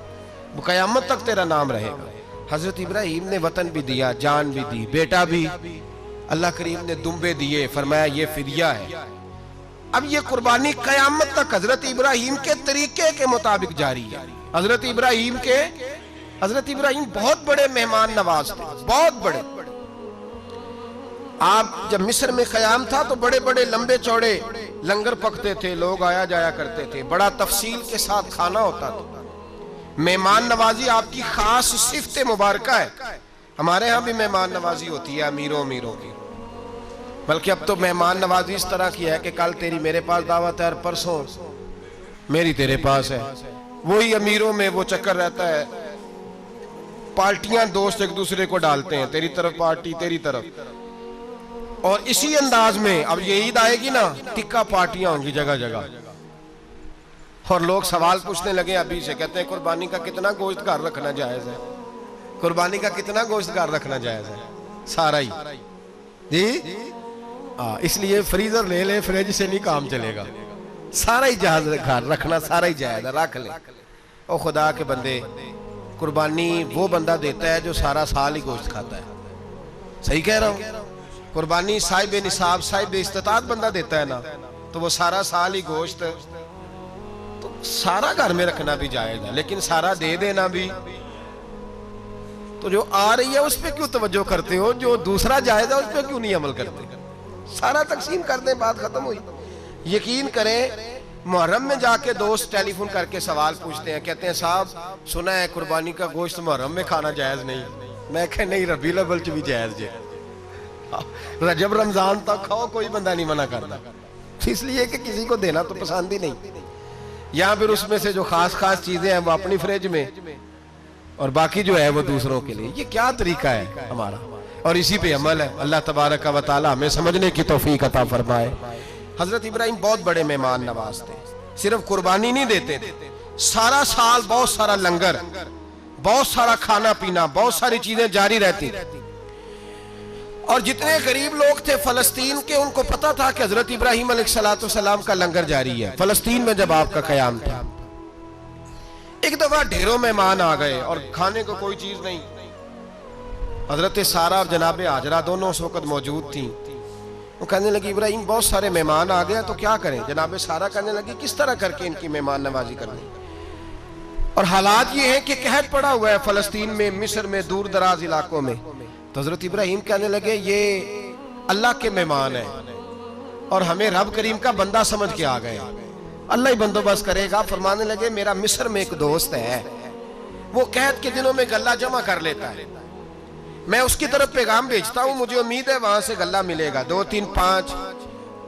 وہ قیامت تک تیرا نام رہے گا. حضرت ابراہیم نے وطن بھی دیا، جان بھی دی، بیٹا بھی. اللہ کریم نے دمبے دیے، فرمایا یہ فدیہ ہے. اب یہ قربانی قیامت تک حضرت ابراہیم کے طریقے کے مطابق جاری ہے. حضرت ابراہیم بہت بڑے مہمان نواز تھے, بہت بڑے. آپ جب مصر میں قیام تھا تو بڑے بڑے لمبے چوڑے لنگر پکتے تھے, لوگ آیا جایا کرتے تھے, بڑا تفصیل کے ساتھ کھانا ہوتا تھا. مہمان نوازی آپ کی خاص صفت مبارکہ ہے. ہمارے ہاں بھی مہمان نوازی ہوتی ہے امیروں کی, بلکہ اب تو مہمان نوازی اس طرح کی ہے کہ کل تیری میرے پاس دعوت ہے اور پرسوں میری تیرے پاس ہے. وہی امیروں میں وہ چکر رہتا ہے, پارٹیاں دوست ایک دوسرے کو ڈالتے ہیں, تیری طرف پارٹی تیری طرف. اور اسی انداز میں اب یہ عید آئے گی نا, ٹکا پارٹیاں ہوں گی جگہ جگہ. اور لوگ سوال پوچھنے لگے ابھی سے, کہتے ہیں قربانی کا کتنا گوشت گھر رکھنا جائز ہے, قربانی کا کتنا گوشت گھر رکھنا جائز ہے؟ سارا ہی جی. اس لیے فریزر لے لے, فریج سے نہیں کام چلے گا. سارا ہی جہاز گھر رکھنا سارا ہی جائز ہے, رکھ لے. او خدا کے بندے, قربانی وہ بندہ دیتا ہے جو سارا سال ہی گوشت کھاتا ہے. صحیح کہہ رہا ہوں؟ قربانی صاحب نصاب صاحب استطاعت بندہ دیتا ہے نا, تو وہ سارا سال ہی گوشت, تو سارا گھر میں رکھنا بھی جائز ہے, لیکن سارا دے دینا بھی. تو جو آ رہی ہے اس پہ کیوں توجہ کرتے ہو, جو دوسرا جائز ہے اس پہ کیوں نہیں عمل کرتے؟ سارا تقسیم کر دیں, بات ختم ہوئی. یقین کریں, محرم میں جا کے دوست ٹیلی فون کر کے سوال پوچھتے ہیں, کہتے ہیں صاحب سنا ہے قربانی کا گوشت محرم میں کھانا جائز نہیں. میں کہ نہیں, ربیع الاول بھی جائز جائے, رجب رمضان تک کھاؤ, کوئی بندہ نہیں منع کرتا. اس لیے کہ کسی کو دینا تو پسند ہی نہیں. یہاں پھر اس میں سے جو خاص چیزیں ہیں وہ اپنی فریج میں, اور باقی جو ہے وہ دوسروں کے لیے. یہ کیا طریقہ ہے ہمارا, اور اسی پہ عمل ہے. اللہ تبارک و تعالی ہمیں سمجھنے کی توفیق عطا فرمائے. حضرت ابراہیم بہت بڑے مہمان نواز تھے. صرف قربانی نہیں دیتے تھے, سارا سال بہت سارا لنگر, بہت سارا کھانا پینا, بہت ساری چیزیں جاری رہتی. اور جتنے غریب لوگ تھے فلسطین کے, ان کو پتا تھا کہ حضرت ابراہیم علیہ السلام کا لنگر جاری ہے. فلسطین میں جب آپ کا قیام تھا, ایک دفعہ ڈھیروں مہمان آ گئے اور کھانے کو کوئی چیز نہیں. حضرت سارہ اور جناب ہاجرہ دونوں اس وقت موجود تھیں. وہ کہنے لگی ابراہیم بہت سارے مہمان آ گئے تو کیا کریں؟ جناب سارہ کہنے لگی کس طرح کر کے ان کی مہمان نوازی کرنی. اور حالات یہ ہیں کہ قحط پڑا ہوا ہے فلسطین میں, مصر میں, دور دراز علاقوں میں. تو حضرت ابراہیم کہنے لگے یہ اللہ کے مہمان ہیں اور ہمیں رب کریم کا بندہ سمجھ کے آ گئے, اللہ ہی بندوبست کرے گا. فرمانے لگے میرا مصر میں ایک دوست ہے, وہ قحط کے دنوں میں غلہ جمع کر لیتا ہے, میں اس کی طرف پیغام بھیجتا ہوں, مجھے امید ہے وہاں سے غلہ ملے گا. 2 3 5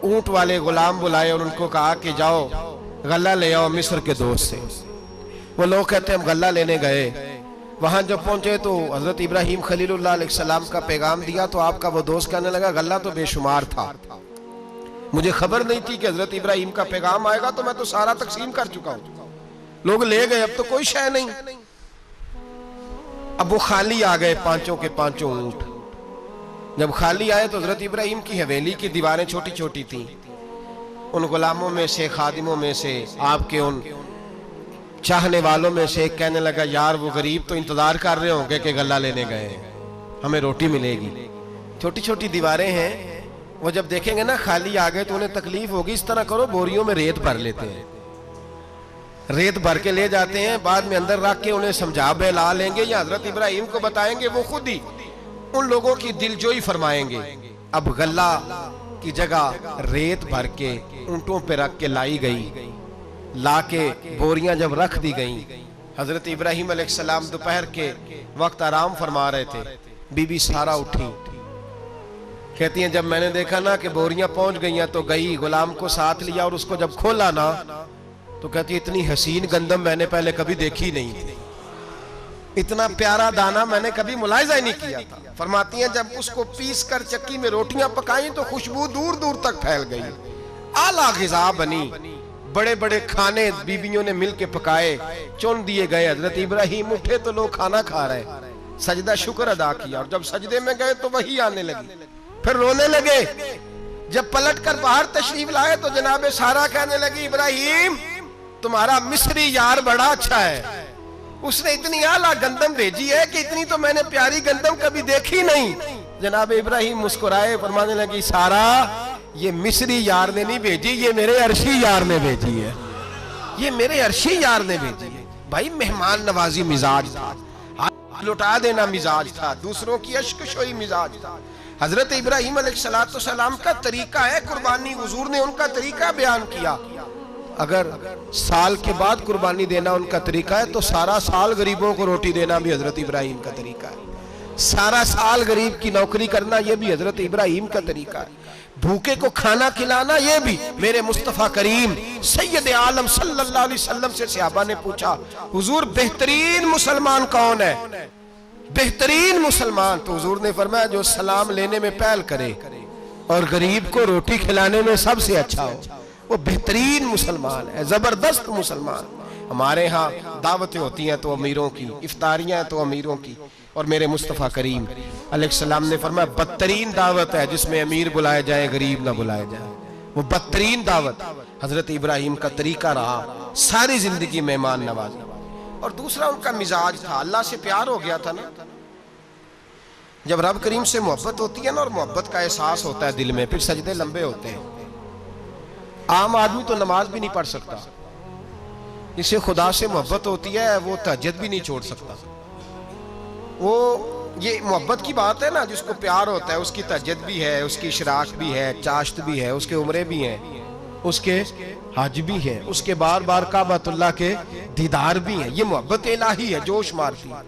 اونٹ والے غلام بلائے اور ان کو کہا کہ جاؤ غلہ لے آؤ مصر کے دوست سے. وہ لوگ کہتے ہیں ہم غلہ لینے گئے. وہاں جب پہنچے تو حضرت ابراہیم خلیل اللہ علیہ السلام کا پیغام دیا تو آپ کا وہ دوست کہنے لگا غلہ تو بے شمار تھا, مجھے خبر نہیں تھی کہ حضرت ابراہیم کا پیغام آئے گا, تو میں تو سارا تقسیم کر چکا ہوں. لوگ لے گئے, اب تو کوئی شے نہیں. اب وہ خالی آ گئے, 5 کے 5 اونٹ. جب خالی آئے تو حضرت ابراہیم کی حویلی کی دیواریں چھوٹی چھوٹی تھیں. ان غلاموں میں سے, خادموں میں سے, آپ کے ان چاہنے والوں میں سے ایک کہنے لگا یار وہ غریب تو انتظار کر رہے ہوں گے کہ غلہ لینے گئے ہیں, ہمیں روٹی ملے گی. چھوٹی چھوٹی دیواریں ہیں, وہ جب دیکھیں گے نا خالی آ گئے تو انہیں تکلیف ہوگی. اس طرح کرو بوریوں میں ریت بھر لیتے ہیں, ریت بھر کے لے جاتے ہیں, بعد میں اندر رکھ کے انہیں سمجھا بہلا لیں گے, یا حضرت ابراہیم کو بتائیں گے, وہ خود ہی ان لوگوں کی دلجوئی فرمائیں گے. اب غلہ کی جگہ ریت بھر کے اونٹوں پہ رکھ کے لائی گئی. لا کے بوریاں جب رکھ دی گئیں, حضرت ابراہیم علیہ السلام دوپہر کے وقت آرام فرما رہے تھے. بی بی سارہ اٹھی, کہتی ہیں جب میں نے دیکھا نا کہ بوریاں پہنچ گئی ہیں تو گئی, غلام کو ساتھ لیا اور اس کو جب کھولا نا تو کہتی ہے اتنی حسین گندم میں نے پہلے کبھی دیکھی نہیں تھی, اتنا پیارا دانہ میں نے کبھی ملاحظہ ہی نہیں کیا تھا. فرماتی ہیں جب اس کو پیس کر چکی میں روٹیاں پکائیں تو خوشبو دور دور تک پھیل گئی. اعلیٰ غذا بنی, بڑے بڑے کھانے بیویوں نے مل کے پکائے, چن دیے گئے. حضرت ابراہیم اٹھے تو لوگ کھانا کھا رہے, سجدہ شکر ادا کیا, اور جب سجدے میں گئے تو وہی آنے لگی, پھر رونے لگے. جب پلٹ کر باہر تشریف لائے تو جناب سارہ کہنے لگی ابراہیم تمہارا مصری یار بڑا اچھا ہے, اس نے اتنی اعلیٰ گندم بھیجی ہے کہ اتنی تو میں نے پیاری گندم کبھی دیکھی نہیں. جناب ابراہیم مسکرائے, فرمانے لگی سارہ یہ مصری یار نے نہیں بھیجی، یہ میرے عرشی یار نے بھیجی ہے، یہ میرے عرشی یار نے بھیجی ہے۔ بھائی مہمان نوازی مزاج تھا، ہاتھ لٹا دینا مزاج تھا، دوسروں کی اشک شوئی مزاج تھا۔ حضرت ابراہیم علیہ السلام کا طریقہ ہے قربانی، حضور نے ان کا طریقہ بیان کیا۔ اگر سال کے بعد قربانی دینا ان کا طریقہ ہے تو سارا سال غریبوں کو روٹی دینا بھی حضرت ابراہیم کا طریقہ ہے، سارا سال غریب کی نوکری کرنا یہ بھی حضرت ابراہیم کا طریقہ ہے، بھوکے کو کھانا کھلانا یہ بھی۔ میرے مصطفیٰ کریم سید عالم صلی اللہ علیہ وسلم سے صحابہ نے پوچھا حضور بہترین مسلمان کون ہے؟ بہترین مسلمان؟ تو حضور نے فرمایا جو سلام لینے میں پہل کرے اور غریب کو روٹی کھلانے میں سب سے اچھا ہو، وہ بہترین مسلمان ہے، زبردست مسلمان۔ ہمارے ہاں دعوتیں ہوتی ہیں تو امیروں کی، افطاریاں تو امیروں کی، اور میرے مصطفیٰ کریم علیہ السلام نے فرمایا بدترین دعوت ہے جس میں امیر بلائے جائے غریب نہ بلائے جائے، وہ بدترین دعوت۔ حضرت ابراہیم کا طریقہ رہا ساری زندگی مہمان نوازی۔ اور دوسرا ان کا مزاج تھا، اللہ سے پیار ہو گیا تھا نا، جب رب کریم سے محبت ہوتی ہے نا اور محبت کا احساس ہوتا ہے دل میں، پھر سجدے لمبے ہوتے ہیں۔ عام آدمی تو نماز بھی نہیں پڑھ سکتا، اسے خدا سے محبت ہوتی ہے وہ تہجد بھی نہیں چھوڑ سکتا۔ وہ یہ محبت کی بات ہے نا، جس کو پیار ہوتا ہے اس کی تہجد بھی ہے، اس کی اشراق بھی ہے، چاشت بھی ہے، اس کے عمرے بھی ہیں، اس کے حج بھی ہے، اس کے بار بار کعبۃ اللہ کے دیدار بھی ہیں۔ یہ محبت الہی ہے، جوش مارتی ہے۔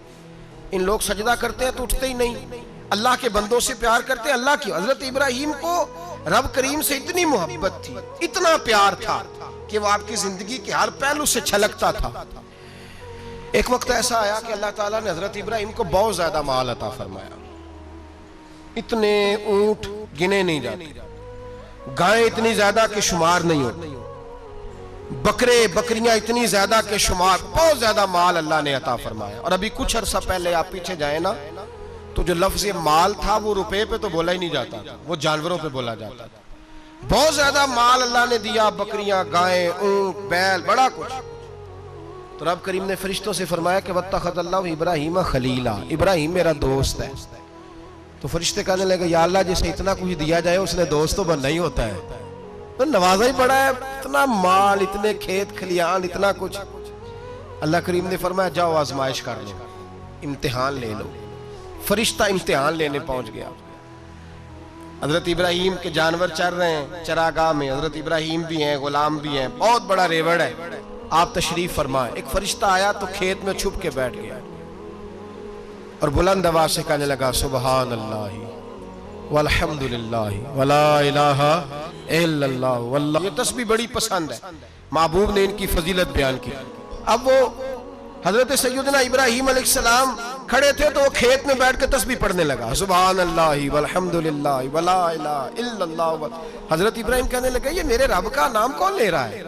ان لوگ سجدہ کرتے ہیں تو اٹھتے ہی نہیں، اللہ کے بندوں سے پیار کرتے ہیں اللہ کی۔ حضرت ابراہیم کو رب کریم سے اتنی محبت تھی، اتنا پیار تھا کہ وہ آپ کی زندگی کے ہر پہلو سے چھلکتا تھا۔ ایک وقت ایسا آیا کہ اللہ تعالیٰ نے حضرت ابراہیم کو بہت زیادہ مال عطا فرمایا، اتنے اونٹ گنے نہیں جاتے، گائیں اتنی زیادہ کہ شمار نہیں ہوتی، بکرے بکریاں اتنی زیادہ کہ شمار، بہت زیادہ مال اللہ نے عطا فرمایا۔ اور ابھی کچھ عرصہ پہلے آپ پیچھے جائیں نا تو جو لفظ مال تھا وہ روپے پہ تو بولا ہی نہیں جاتا تھا، وہ جانوروں پہ بولا جاتا تھا۔ بہت زیادہ مال اللہ نے دیا، بکریاں، گائیں، اونٹ، بیل، بڑا کچھ۔ تو رب کریم نے فرشتوں سے فرمایا کہ وَاتَّخَذَ اللَّهُ ابراہیم خلیلا، ابراہیم میرا دوست ہے۔ تو فرشتے کہنے لگے یا اللہ جسے اتنا کچھ دیا جائے اس نے دوست تو بننا ہی ہوتا ہے، تو نوازا ہی پڑا ہے، اتنا مال، اتنے کھیت کھلیان، اتنا کچھ۔ اللہ کریم نے فرمایا جاؤ آزمائش کر لو، امتحان لے لو۔ فرشتہ امتحان لینے پہنچ گیا۔ حضرت ابراہیم کے جانور چر رہے ہیں چراگاہ میں، حضرت ابراہیم بھی ہیں، غلام بھی ہیں، بہت بڑا ریوڑ ہے، آپ تشریف فرمائیں۔ ایک فرشتہ آیا تو کھیت میں چھپ کے بیٹھ گیا اور بلند آواز سے کہنے لگا سبحان اللہ والحمدللہ ولا الہ الا اللہ واللہ۔ یہ تسبیح بڑی پسند ہے، محبوب نے ان کی فضیلت بیان کی۔ اب وہ حضرت سیدنا ابراہیم علیہ السلام کھڑے تھے تو وہ کھیت میں بیٹھ کے تسبیح پڑھنے لگا سبحان اللہ والحمدللہ ولا الہ الا اللہ۔ حضرت ابراہیم کہنے لگے یہ میرے رب کا نام کون لے رہا ہے؟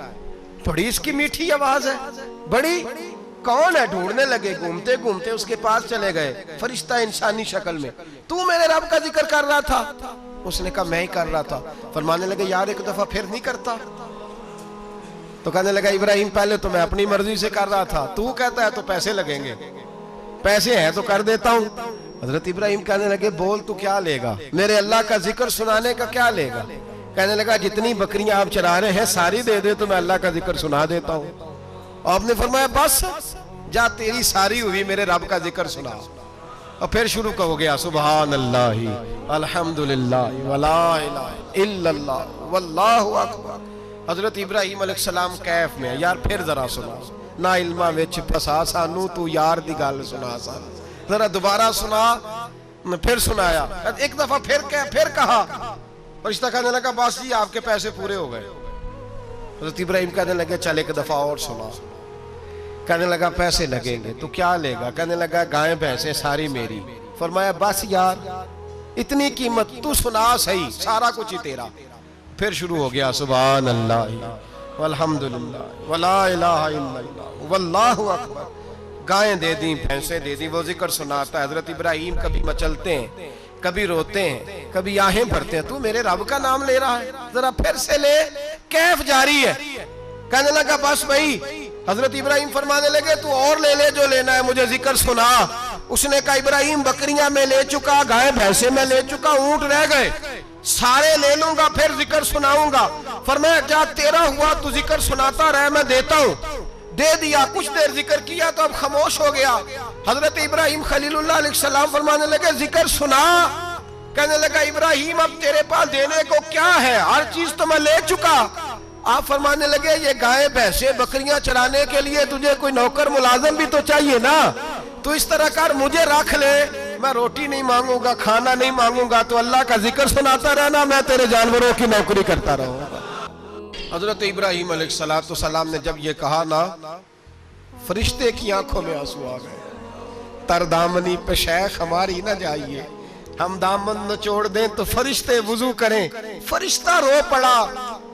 بڑی اس کی میٹھی آواز ہے، بڑی، کون ہے؟ ڈھونڈنے لگے، گھومتے گھومتے اس کے پاس چلے گئے، فرشتہ انسانی شکل میں۔ تو میرے رب کا ذکر کر رہا تھا؟ اس نے کہا میں ہی کر رہا تھا۔ فرمانے لگے یار ایک دفعہ پھر نہیں کرتا؟ تو کہنے لگا ابراہیم پہلے تو میں اپنی مرضی سے کر رہا تھا، تو کہتا ہے تو پیسے لگیں گے، پیسے ہیں تو کر دیتا ہوں۔ حضرت ابراہیم کہنے لگے بول تو کیا لے گا، میرے اللہ کا ذکر سنانے کا کیا لے گا؟ کہنے لگا جتنی بکریاں آپ چرا رہے ہیں ساری دے دے تو میں اللہ کا ذکر سنا دیتا ہوں۔ آپ نے فرمایا بس جا تیری ساری ہوئی، میرے رب کا ذکر سنا۔ اور پھر شروع ہو گیا سبحان اللہ الحمدللہ ولا الہ الا اللہ واللہ اکبر۔ حضرت ابراہیم علیہ السلام کیف میں یار پھر ذرا سنا، نا علمہ وچ پھسا سانو تو یار دی گل سنا سان، ذرا دوبارہ سنا۔ پھر سنایا، ایک دفعہ پھر کہا، فرشتہ کہنے لگا بس جی آپ کے پیسے پورے ہو گئے۔ حضرت ابراہیم کہنے لگے چل ایک دفعہ اور سنا۔ کہنے لگا پیسے لگیں گے، تو کیا لے گا؟ کہنے لگا گائیں بھینسیں ساری میری۔ فرمایا بس یار اتنی قیمت، تو سنا صحیح، سارا کچھ ہی تیرا۔ پھر شروع ہو گیا سبحان اللہ والحمدللہ ولا الہ الا اللہ واللہ اکبر۔ گائیں دے دیں، بھینسیں دے دیں، وہ ذکر سناتا ہے۔ حضرت ابراہیم کبھی مچلتے ہیں، کبھی روتے ہیں، کبھی آہیں بھرتے ہیں، تو میرے رب کا نام لے رہا ہے، ذرا پھر سے لے۔ کیف جاری ہے۔ کہنے لگا بس بھائی۔ حضرت ابراہیم فرمانے لگے تو اور لے لے جو لینا ہے، مجھے ذکر سنا۔ اس نے کہا ابراہیم بکریاں میں لے چکا، گائیں بھینسیں میں لے چکا، اونٹ رہ گئے۔ سارے لے لوں گا پھر ذکر سناؤں گا۔ فرمایا کیا تیرا ہوا تو ذکر سناتا رہے، میں دیتا ہوں۔ دے دیا، کچھ دیر ذکر کیا تو اب خاموش ہو گیا۔ حضرت ابراہیم خلیل اللہ علیہ السلام فرمانے لگے ذکر سنا۔ کہنے لگا ابراہیم اب تیرے پاس دینے کو کیا ہے، ہر چیز تو میں لے چکا۔ آپ فرمانے لگے یہ گائے بھینسیں بکریاں چرانے کے لیے تجھے کوئی نوکر ملازم بھی تو چاہیے نا، تو اس طرح کر مجھے رکھ لے، میں روٹی نہیں مانگوں گا، کھانا نہیں مانگوں گا، تو اللہ کا ذکر سناتا رہنا، میں تیرے جانوروں کی نوکری کرتا رہوں گا۔ حضرت ابراہیم علیہ السلام نے جب یہ کہا نا، فرشتے کی آنکھوں میں آنسو آ گئے۔ تر دامنی پہ شیخ ہماری نہ جائیے، ہم دامن نہ چھوڑ دیں تو فرشتے وضو کریں۔ فرشتہ رو پڑا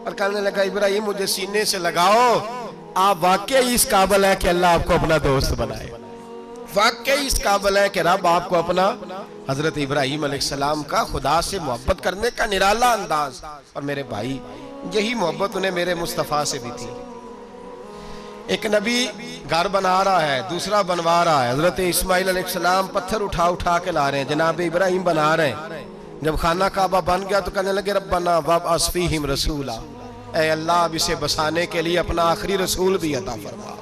اور کہنے لگا ابراہیم مجھے سینے سے لگاؤ، آپ واقعی اس قابل ہے کہ اللہ آپ کو اپنا دوست بنائے، واقعی اس قابل ہے کہ رب آپ کو اپنا۔ حضرت ابراہیم علیہ السلام کا خدا سے محبت کرنے کا نرالا انداز، اور میرے بھائی یہی محبت انہیں میرے مصطفیٰ سے بھی تھی۔ ایک نبی گھر بنا رہا ہے، دوسرا بنوا رہا ہے۔ حضرت اسماعیل علیہ السلام پتھر اٹھا کے لا رہے ہیں، جناب ابراہیم بنا رہے ہیں۔ جب خانہ کعبہ بن گیا تو کہنے لگے ربنا وابعث فیہم رسولا، اے اللہ اب اسے بسانے کے لیے اپنا آخری رسول بھی عطا فرما۔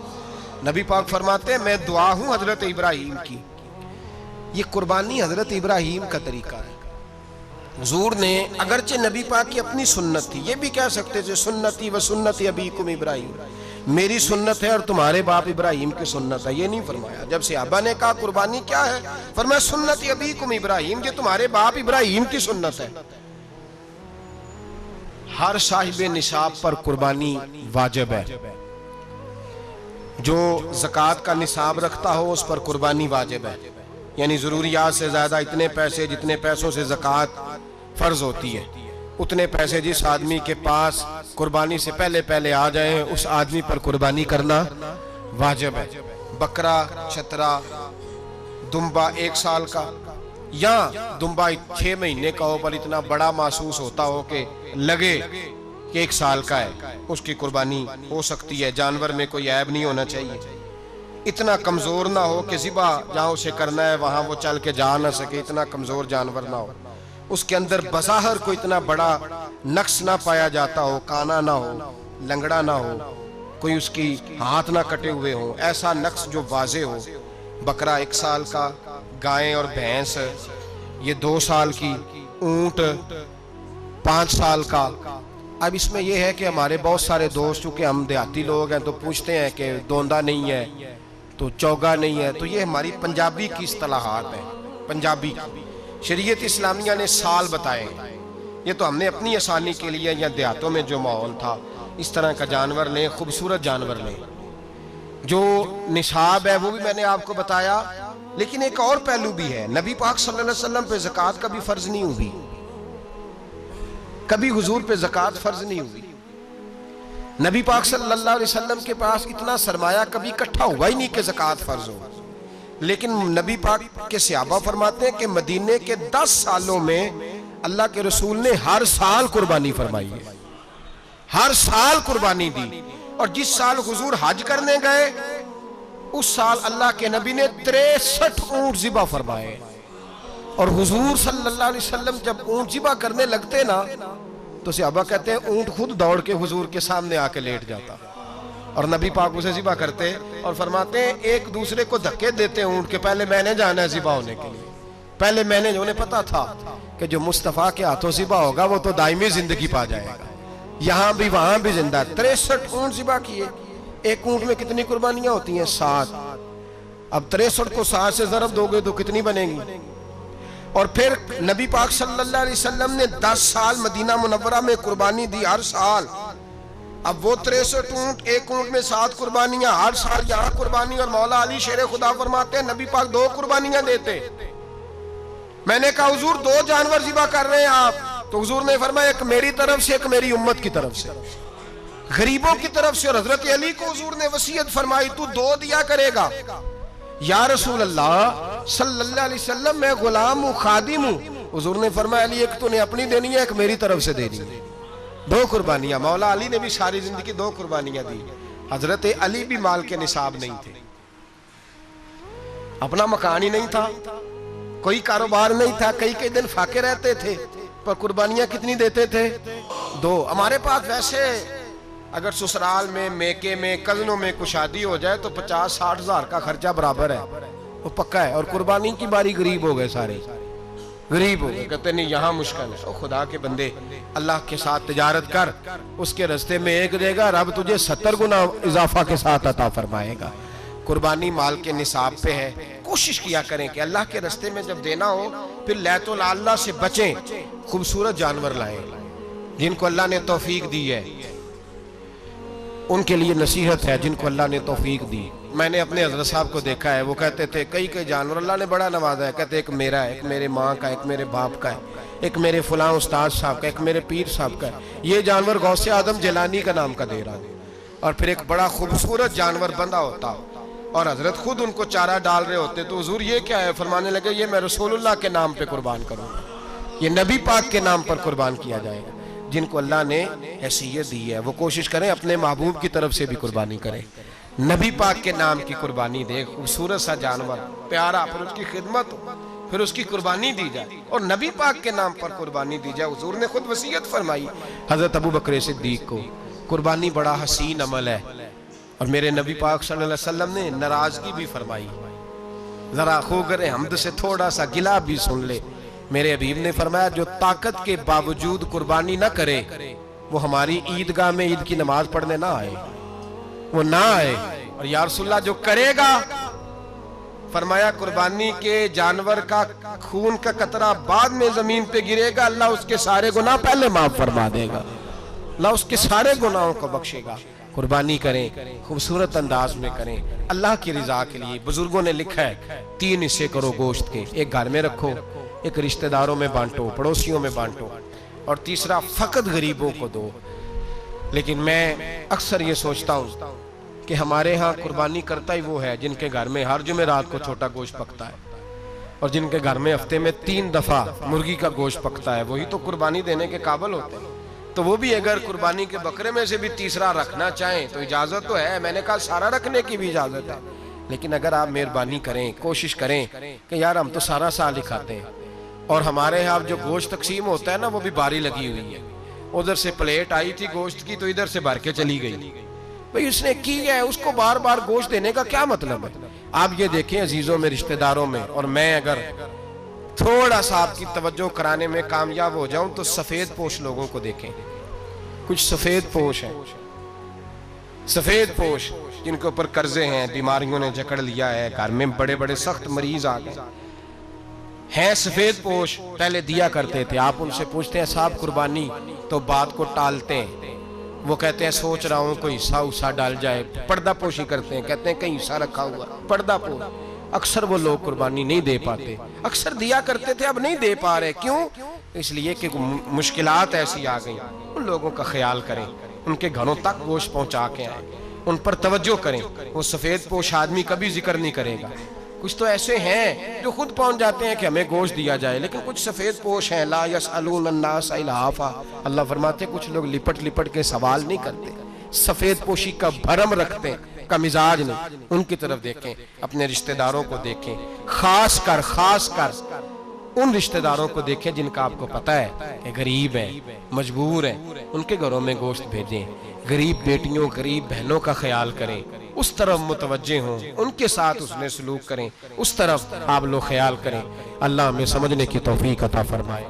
نبی پاک فرماتے ہیں میں دعا ہوں حضرت ابراہیم کی۔ یہ قربانی حضرت ابراہیم کا طریقہ ہے۔ حضور نے اگرچہ نبی پاک کی اپنی سنت تھی، یہ بھی کہہ سکتے تھے سنتی و سنتی ابیکم ابراہیم، میری سنت ہے اور تمہارے باپ ابراہیم کی سنت ہے، یہ نہیں فرمایا۔ جب صحابہ نے کہا قربانی کیا ہے، فرمایا سنت ابیکم ابراہیم، یہ تمہارے باپ ابراہیم کی سنت ہے۔ ہر صاحب نصاب پر قربانی واجب ہے، جو زکوٰۃ کا نصاب رکھتا ہو اس پر قربانی واجب ہے، یعنی ضروریات سے زیادہ اتنے پیسے، جتنے پیسوں سے زکوٰۃ فرض ہوتی ہے اتنے پیسے جس آدمی کے پاس قربانی سے پہلے آ جائیں اس آدمی پر قربانی کرنا واجب ہے۔ بکرا، چھترا، دمبا 1 سال کا یا دمبا 6 مہینے کا ہو پر اتنا بڑا محسوس ہوتا ہو کہ لگے کہ 1 سال کا ہے، اس کی قربانی ہو سکتی ہے۔ جانور میں کوئی عیب نہیں ہونا چاہیے، اتنا کمزور نہ ہو کہ ذبح جہاں اسے کرنا ہے وہاں وہ چل کے جا نہ سکے، اتنا کمزور جانور نہ ہو، اس کے اندر بظاہر کوئی اتنا بڑا نقص نہ پایا جاتا ہو، کانا نہ ہو، لنگڑا نہ ہو، کوئی اس کی ہاتھ نہ کٹے ہوئے ہوں، ایسا نقص جو واضح ہو۔ بکرا 1 سال کا، گائیں اور بھینس یہ 2 سال کی، اونٹ 5 سال کا۔ اب اس میں یہ ہے کہ ہمارے بہت سارے دوست چونکہ ہم دیہاتی لوگ ہیں تو پوچھتے ہیں کہ دوندا نہیں ہے تو چوگا نہیں ہے، تو یہ ہماری پنجابی کی اصطلاحات ہیں، پنجابی شریعت اسلامیہ نے سال بتائے ہیں، یہ تو ہم نے اپنی آسانی کے لیے یا دیہاتوں میں جو ماحول تھا اس طرح کا جانور لیں، خوبصورت جانور لیں۔ جو نصاب ہے وہ بھی میں نے آپ کو بتایا، لیکن ایک اور پہلو بھی ہے، نبی پاک صلی اللہ علیہ وسلم پہ زکوٰۃ کبھی فرض نہیں ہوئی، کبھی حضور پہ زکوٰۃ فرض نہیں ہوئی۔ نبی پاک صلی اللہ علیہ وسلم کے پاس اتنا سرمایہ کبھی اکٹھا ہوا ہی نہیں کہ زکوٰۃ فرض ہو، لیکن نبی پاک کے صحابہ فرماتے ہیں کہ مدینے کے 10 سالوں میں اللہ کے رسول نے ہر سال قربانی فرمائی ہے، ہر سال قربانی دی، اور جس سال حضور حج کرنے گئے اس سال اللہ کے نبی نے 63 اونٹ ذبح فرمائے، اور حضور صلی اللہ علیہ وسلم جب اونٹ ذبح کرنے لگتے نا تو صحابہ کہتے ہیں اونٹ خود دوڑ کے حضور کے سامنے آ کے لیٹ جاتا، اور نبی پاک اسے ذبح کرتے اور فرماتے ہیں ایک دوسرے کو دھکے دیتے اونٹ کے، پہلے میں نے جانا ہے ذبح ہونے کے لیے، پہلے میں نے، انہیں پتا تھا کہ جو مصطفیٰ کے ہاتھوں ذبح ہوگا وہ تو دائمی زندگی پا جائے گا، یہاں بھی وہاں بھی زندہ۔ 63 اونٹ ذبح کیے، ایک اونٹ میں کتنی قربانیاں ہوتی ہیں؟ 7۔ اب 63 کو 7 سے ضرب دو گے تو کتنی بنے گی؟ اور پھر نبی پاک صلی اللہ علیہ وسلم نے 10 سال مدینہ منورہ میں قربانی دی، ہر سال۔ اب وہ 63 اونٹ، ایک اونٹ میں 7 قربانیاں، ہر سال یہاں قربانی، اور مولا علی شیر خدا فرماتے ہیں نبی پاک 2 قربانیاں دیتے۔ میں نے کہا حضور 2 جانور ذبح کر رہے ہیں آپ، تو حضور نے فرمایا ایک میری طرف سے، ایک میری امت کی طرف سے، غریبوں کی طرف سے، اور حضرت علی کو حضور نے وصیت فرمائی تو 2 دیا کرے گا۔ یا رسول اللہ صلی اللہ علیہ وسلم میں غلام ہوں، خادم ہوں، حضور نے فرمایا علی ایک تو نے اپنی دینی ہے، ایک میری طرف سے دینی ہے۔ 2 قربانیاں، مولا علی نے بھی ساری زندگی 2 قربانیاں دی۔ حضرت علی بھی مال کے نصاب نہیں تھے، اپنا مکان ہی نہیں تھا، کوئی کاروبار نہیں تھا، کئی دن فاقے رہتے تھے، پر قربانیاں کتنی دیتے تھے؟ 2۔ ہمارے پاس ویسے اگر سسرال میں، میکے میں، کزنوں میں کچھ شادی ہو جائے تو 50-60 ہزار کا خرچہ برابر ہے، وہ پکا ہے۔ اور قربانی کی باری غریب ہو گئے، سارے غریب ہو گئے، کہتے نہیں یہاں مشکل ہے۔ خدا کے بندے، اللہ کے ساتھ تجارت کر، اس کے رستے میں 1 دے گا، رب تجھے 70 گنا اضافہ کے ساتھ عطا فرمائے گا۔ قربانی مال کے نصاب پہ ہے، کوشش کیا کریں کہ اللہ کے رستے میں جب دینا ہو پھر لیت اللہ سے بچیں، خوبصورت جانور لائیں جن کو اللہ نے توفیق دی ہے، ان کے لیے نصیحت ہے جن کو اللہ نے توفیق دی۔ میں نے اپنے حضرت صاحب کو دیکھا ہے، وہ کہتے تھے کئی جانور اللہ نے بڑا نوازا ہے، کہتے ایک میرا ہے، ایک میرے ماں کا، ایک میرے باپ کا ہے، ایک میرے فلاں استاد صاحب کا، ایک میرے پیر صاحب کا ہے۔ یہ جانور غوث اعظم جیلانی کا نام کا دے رہا ہے، اور پھر ایک بڑا خوبصورت جانور بندہ ہوتا، اور حضرت خود ان کو چارہ ڈال رہے ہوتے تو حضور یہ کیا ہے؟ فرمانے لگے یہ میں رسول اللہ کے نام پہ قربان کروں گا، یہ نبی پاک کے نام پر قربان کیا جائے گا۔ جن کو اللہ نے حیثیت دی ہے وہ کوشش کریں اپنے محبوب کی طرف سے بھی قربانی کریں، نبی پاک کے نام کی قربانی دے، خوبصورت سا جانور پیارا، پھر اس کی خدمت ہو، پھر اس کی قربانی دی جائے، اور نبی پاک کے نام پر قربانی دی جائے۔ حضور نے خود وصیت فرمائی حضرت ابو بکر صدیق کو، قربانی بڑا حسین عمل ہے، اور میرے نبی پاک صلی اللہ علیہ وسلم نے ناراضگی بھی فرمائی، ذرا خوگر حمد سے تھوڑا سا گلا بھی سن لے۔ میرے حبیب نے فرمایا جو طاقت کے باوجود قربانی نہ کرے وہ ہماری عیدگاہ میں عید کی نماز پڑھنے نہ آئے، وہ نہ آئے۔ اور یا رسول اللہ جو کرے گا، فرمایا قربانی کے جانور کا خون کا قطرہ بعد میں زمین پہ گرے گا، اللہ اس کے سارے گناہ پہلے معاف فرما دے گا، اللہ اس کے سارے گناہوں کو بخشے گا۔ قربانی کریں، خوبصورت انداز میں کریں، اللہ کی رضا کے لیے۔ بزرگوں نے لکھا ہے 3 حصے کرو گوشت کے، ایک گھر میں رکھو، ایک رشتہ داروں میں بانٹو، پڑوسیوں میں بانٹو، اور تیسرا فقط غریبوں کو دو۔ لیکن میں اکثر یہ سوچتا ہوں کہ ہمارے ہاں قربانی کرتا ہی وہ ہے جن کے گھر میں ہر جمعرات کو چھوٹا گوشت پکتا ہے، اور جن کے گھر میں ہفتے میں 3 دفعہ مرغی کا گوشت پکتا ہے، وہی تو قربانی دینے کے قابل ہوتے ہیں۔ تو وہ بھی اگر قربانی کے بکرے میں سے بھی تیسرا رکھنا چاہیں تو اجازت تو ہے، میں نے کہا سارا رکھنے کی بھی اجازت ہے، لیکن اگر آپ مہربانی کریں، کوشش کریں کہ یار ہم تو سارا سال ہی کھاتے ہیں، اور ہمارے ہاں جو گوشت تقسیم ہوتا ہے نا وہ بھی باری لگی ہوئی ہے، ادھر سے پلیٹ آئی تھی گوشت کی تو ادھر سے بھر کے چلی گئی، بھئی اس نے کی ہے، اس کو بار بار گوشت دینے کا کیا مطلب ہے؟ آپ یہ دیکھیں عزیزوں میں، رشتہ داروں میں، اور میں اگر تھوڑا سا آپ کی توجہ کرانے میں کامیاب ہو جاؤں تو سفید پوش لوگوں کو دیکھیں، کچھ سفید پوش ہیں، سفید پوش جن کے اوپر قرضے ہیں، بیماریوں نے جکڑ لیا ہے، گھر میں بڑے بڑے سخت مریض آ گئے ہیں، سفید پوش پہلے دیا کرتے تھے۔ آپ ان سے پوچھتے ہیں صاحب قربانی، تو بات کو ٹالتے ہیں، وہ کہتے ہیں سوچ رہا ہوں کوئی حصہ ڈال جائے، پردہ پوشی کرتے ہیں، کہتے ہیں کہیں حصہ رکھا ہوا، پردہ پوش۔ اکثر وہ لوگ قربانی نہیں دے پاتے، اکثر دیا کرتے تھے اب نہیں دے پا رہے، کیوں؟ اس لیے کہ مشکلات ایسی آ گئیں۔ ان لوگوں کا خیال کریں، ان کے گھروں تک گوشت پہنچا کے آئیں، ان پر توجہ کریں۔ وہ سفید پوش آدمی کبھی ذکر نہیں کرے گا، کچھ تو ایسے ہیں جو خود پہنچ جاتے ہیں کہ ہمیں گوشت دیا جائے، لیکن کچھ سفید پوش ہیں لا یسألون الناس الحافا، اللہ فرماتے ہیں کچھ لوگ لپٹ لپٹ کے سوال نہیں کرتے، سفید پوشی کا بھرم رکھتے ہیں، کا مزاج نہیں۔ ان کی طرف دیکھیں، اپنے رشتہ داروں کو دیکھیں، خاص کر ان رشتہ داروں کو دیکھیں جن کا آپ کو پتہ ہے کہ غریب ہیں، مجبور ہیں، ان کے گھروں میں گوشت بھیجیں۔ غریب بیٹیوں، غریب بہنوں کا خیال کریں، اس طرف متوجہ ہوں، ان کے ساتھ اس نے سلوک کریں، اس طرف آپ لوگ خیال کریں۔ اللہ ہمیں سمجھنے کی توفیق عطا فرمائے۔